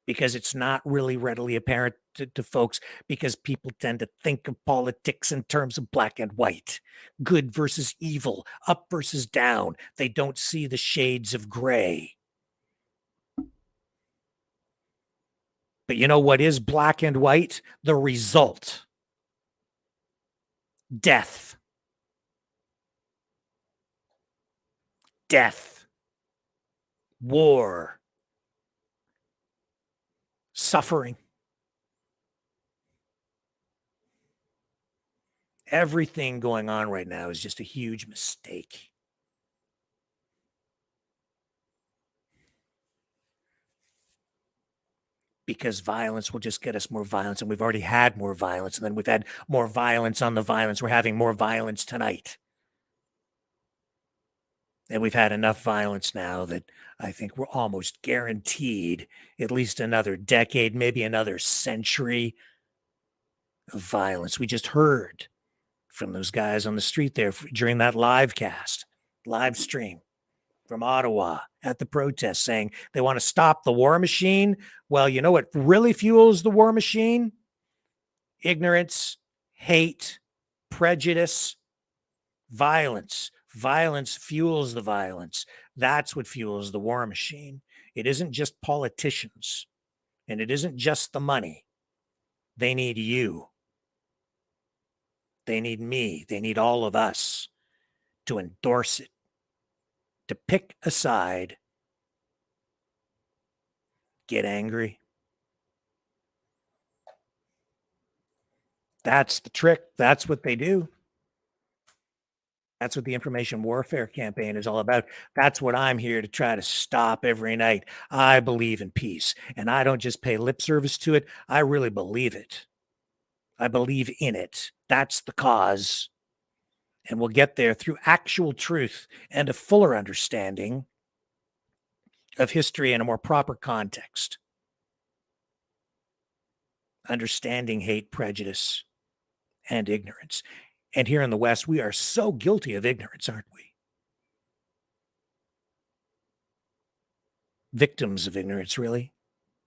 because it's not really readily apparent to folks, because people tend to think of politics in terms of black and white, good versus evil, up versus down. They don't see the shades of gray. But you know what is black and white? The result. Death. Death. War. Suffering. Everything going on right now is just a huge mistake. Because violence will just get us more violence, and we've already had more violence, and then we've had more violence on the violence. We're having more violence tonight. And we've had enough violence now that I think we're almost guaranteed at least another decade, maybe another century of violence. We just heard from those guys on the street there during that live stream from Ottawa at the protest saying they want to stop the war machine. Well, you know what really fuels the war machine? Ignorance, hate, prejudice, violence. Violence fuels the violence. That's what fuels the war machine. It isn't just politicians, and it isn't just the money. They need you. They need me. They need all of us to endorse it, to pick a side, get angry. That's the trick. That's what they do. That's what the information warfare campaign is all about. That's what I'm here to try to stop every night. I believe in peace, and I don't just pay lip service to it. I really believe it. I believe in it. That's the cause. And we'll get there through actual truth and a fuller understanding of history in a more proper context. Understanding hate, prejudice, and ignorance. And here in the West, we are so guilty of ignorance, aren't we? Victims of ignorance, really.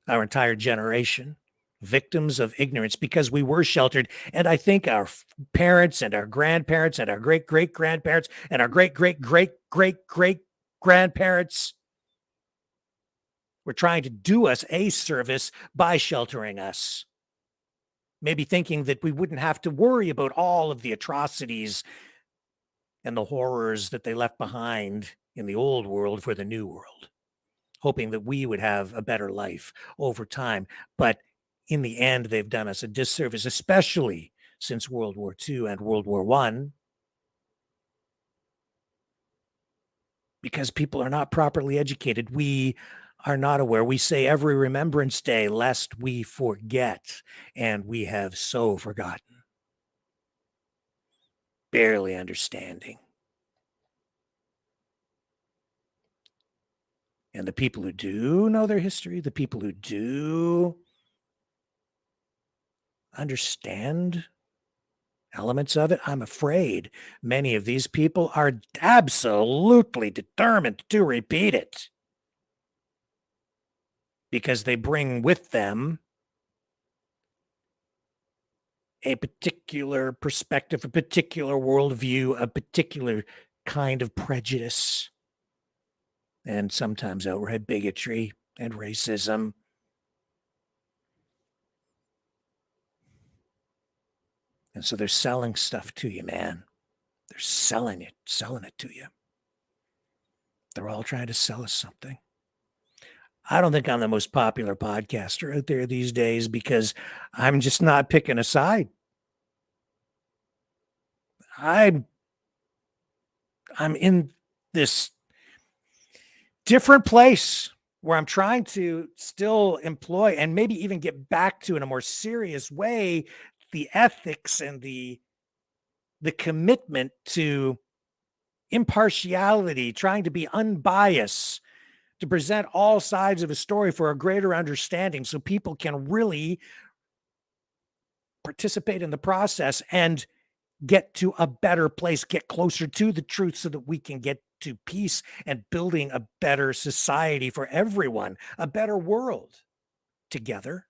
Our entire generation. Victims of ignorance because we were sheltered. And I think our parents and our grandparents and our great-great-grandparents and our great-great-great-great-great-grandparents were trying to do us a service by sheltering us. Maybe thinking that we wouldn't have to worry about all of the atrocities and the horrors that they left behind in the old world for the new world, hoping that we would have a better life over time. But in the end, they've done us a disservice, especially since World War II and World War I, because people are not properly educated. We are not aware. We say every Remembrance Day, lest we forget, and we have so forgotten, barely understanding. And the people who do know their history, the people who do understand elements of it, I'm afraid many of these people are absolutely determined to repeat it because they bring with them a particular perspective, a particular worldview, a particular kind of prejudice, and sometimes outright bigotry and racism. And so they're selling stuff to you, man. They're selling it to you. They're all trying to sell us something. I don't think I'm the most popular podcaster out there these days because I'm just not picking a side. I'm in this different place where I'm trying to still employ and maybe even get back to in a more serious way the ethics and the commitment to impartiality, trying to be unbiased, to present all sides of a story for a greater understanding so people can really participate in the process and get to a better place, get closer to the truth so that we can get to peace and building a better society for everyone, a better world together.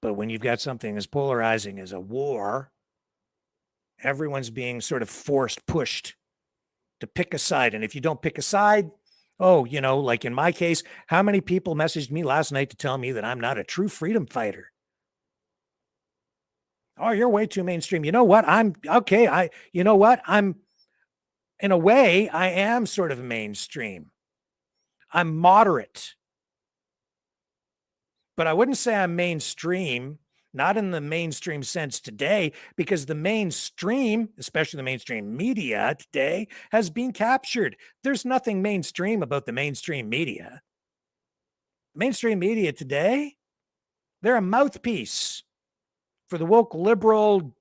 But when you've got something as polarizing as a war, everyone's being sort of pushed to pick a side. And if you don't pick a side, like in my case, how many people messaged me last night to tell me that I'm not a true freedom fighter? Oh, you're way too mainstream. You know what? I'm okay. I'm in a way, I am sort of mainstream. I'm moderate. But I wouldn't say I'm mainstream, not in the mainstream sense today, because the mainstream, especially the mainstream media today, has been captured. There's nothing mainstream about the mainstream media. Mainstream media today, they're a mouthpiece for the woke liberal,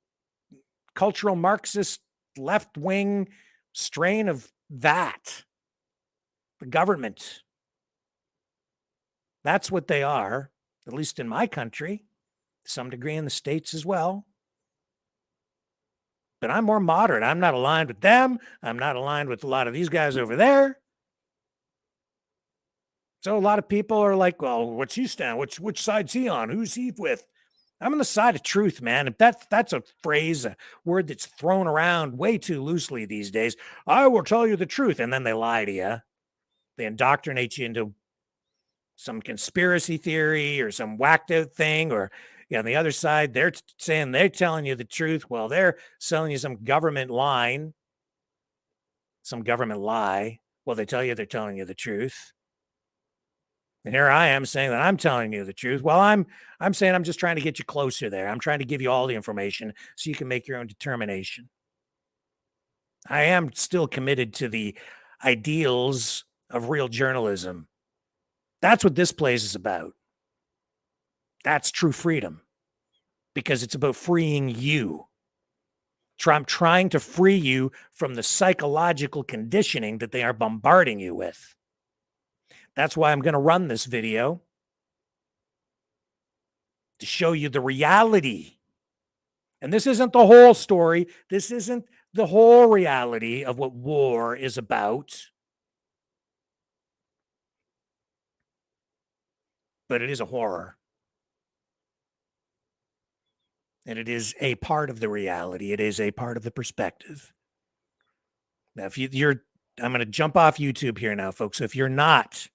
cultural Marxist, left-wing strain of that. The government. That's what they are. at least in my country, to some degree in the States as well. But I'm more moderate. I'm not aligned with them. I'm not aligned with a lot of these guys over there. So a lot of people are like, well, what's he stand? Which side's he on? Who's he with? I'm on the side of truth, man. If that's a phrase, a word that's thrown around way too loosely these days. I will tell you the truth. And then they lie to you. They indoctrinate you into some conspiracy theory or some whacked out thing. Or on the other side, they're saying they're telling you the truth. Well, they're selling you some government line, some government lie. Well, they tell you they're telling you the truth. And here I am saying that I'm telling you the truth. Well, I'm saying I'm just trying to get you closer there. I'm trying to give you all the information so you can make your own determination. I am still committed to the ideals of real journalism. That's what this place is about. That's true freedom, because it's about freeing you. I'm trying to free you from the psychological conditioning that they are bombarding you with. That's why I'm going to run this video, to show you the reality. And this isn't the whole story. This isn't the whole reality of what war is about. But it is a horror. And it is a part of the reality. It is a part of the perspective. Now, if you're, I'm going to jump off YouTube here now, folks. So if you're not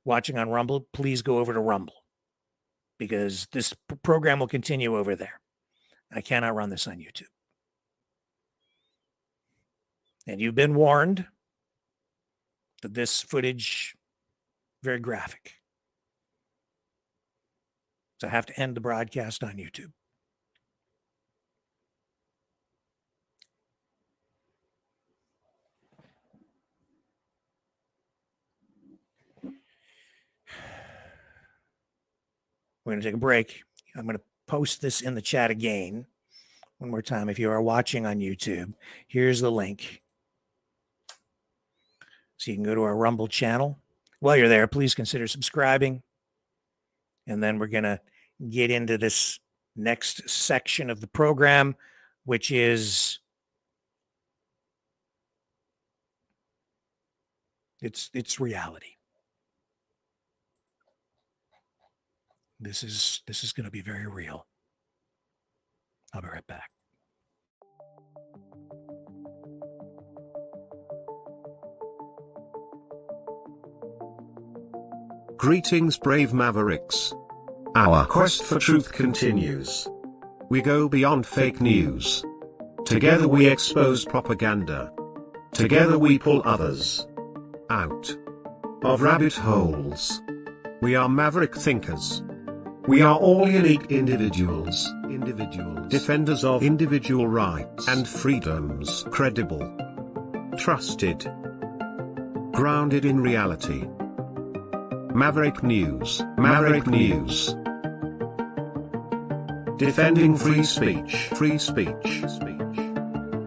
watching on Rumble, please go over to Rumble, because this program will continue over there. I cannot run this on YouTube. And you've been warned that this footage very graphic. So I have to end the broadcast on YouTube. We're going to take a break. I'm going to post this in the chat again one more time. If you are watching on YouTube, here's the link. So you can go to our Rumble channel. While you're there, please consider subscribing. And then we're going to get into this next section of the program, which is it's reality. This is going to be very real. I'll be right back. Greetings, brave Mavericks. Our quest for truth continues. We go beyond fake news. Together we expose propaganda. Together we pull others out of rabbit holes. We are maverick thinkers. We are all unique individuals. Defenders of individual rights and freedoms. Credible. Trusted. Grounded in reality. Maverick News. Maverick News. Defending free speech. Free speech.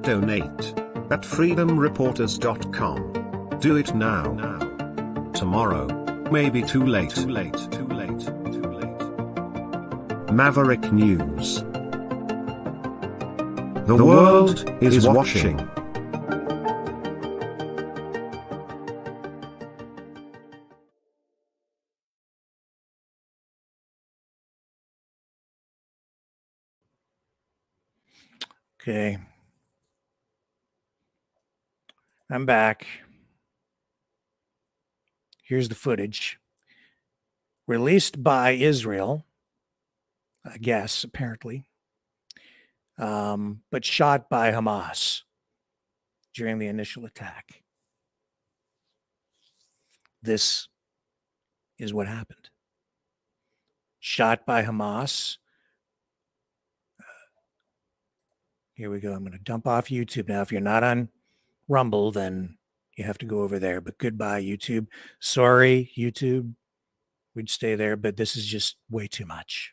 Donate at freedomreporters.com. Do it now. Tomorrow may be too late. Maverick News. The world is watching. Okay. I'm back. Here's the footage. Released by Israel, I guess, apparently, but shot by Hamas during the initial attack. This is what happened. Shot by Hamas. Here we go. I'm going to dump off YouTube now. If you're not on Rumble, then you have to go over there. But goodbye, YouTube. Sorry, YouTube. We'd stay there, but this is just way too much.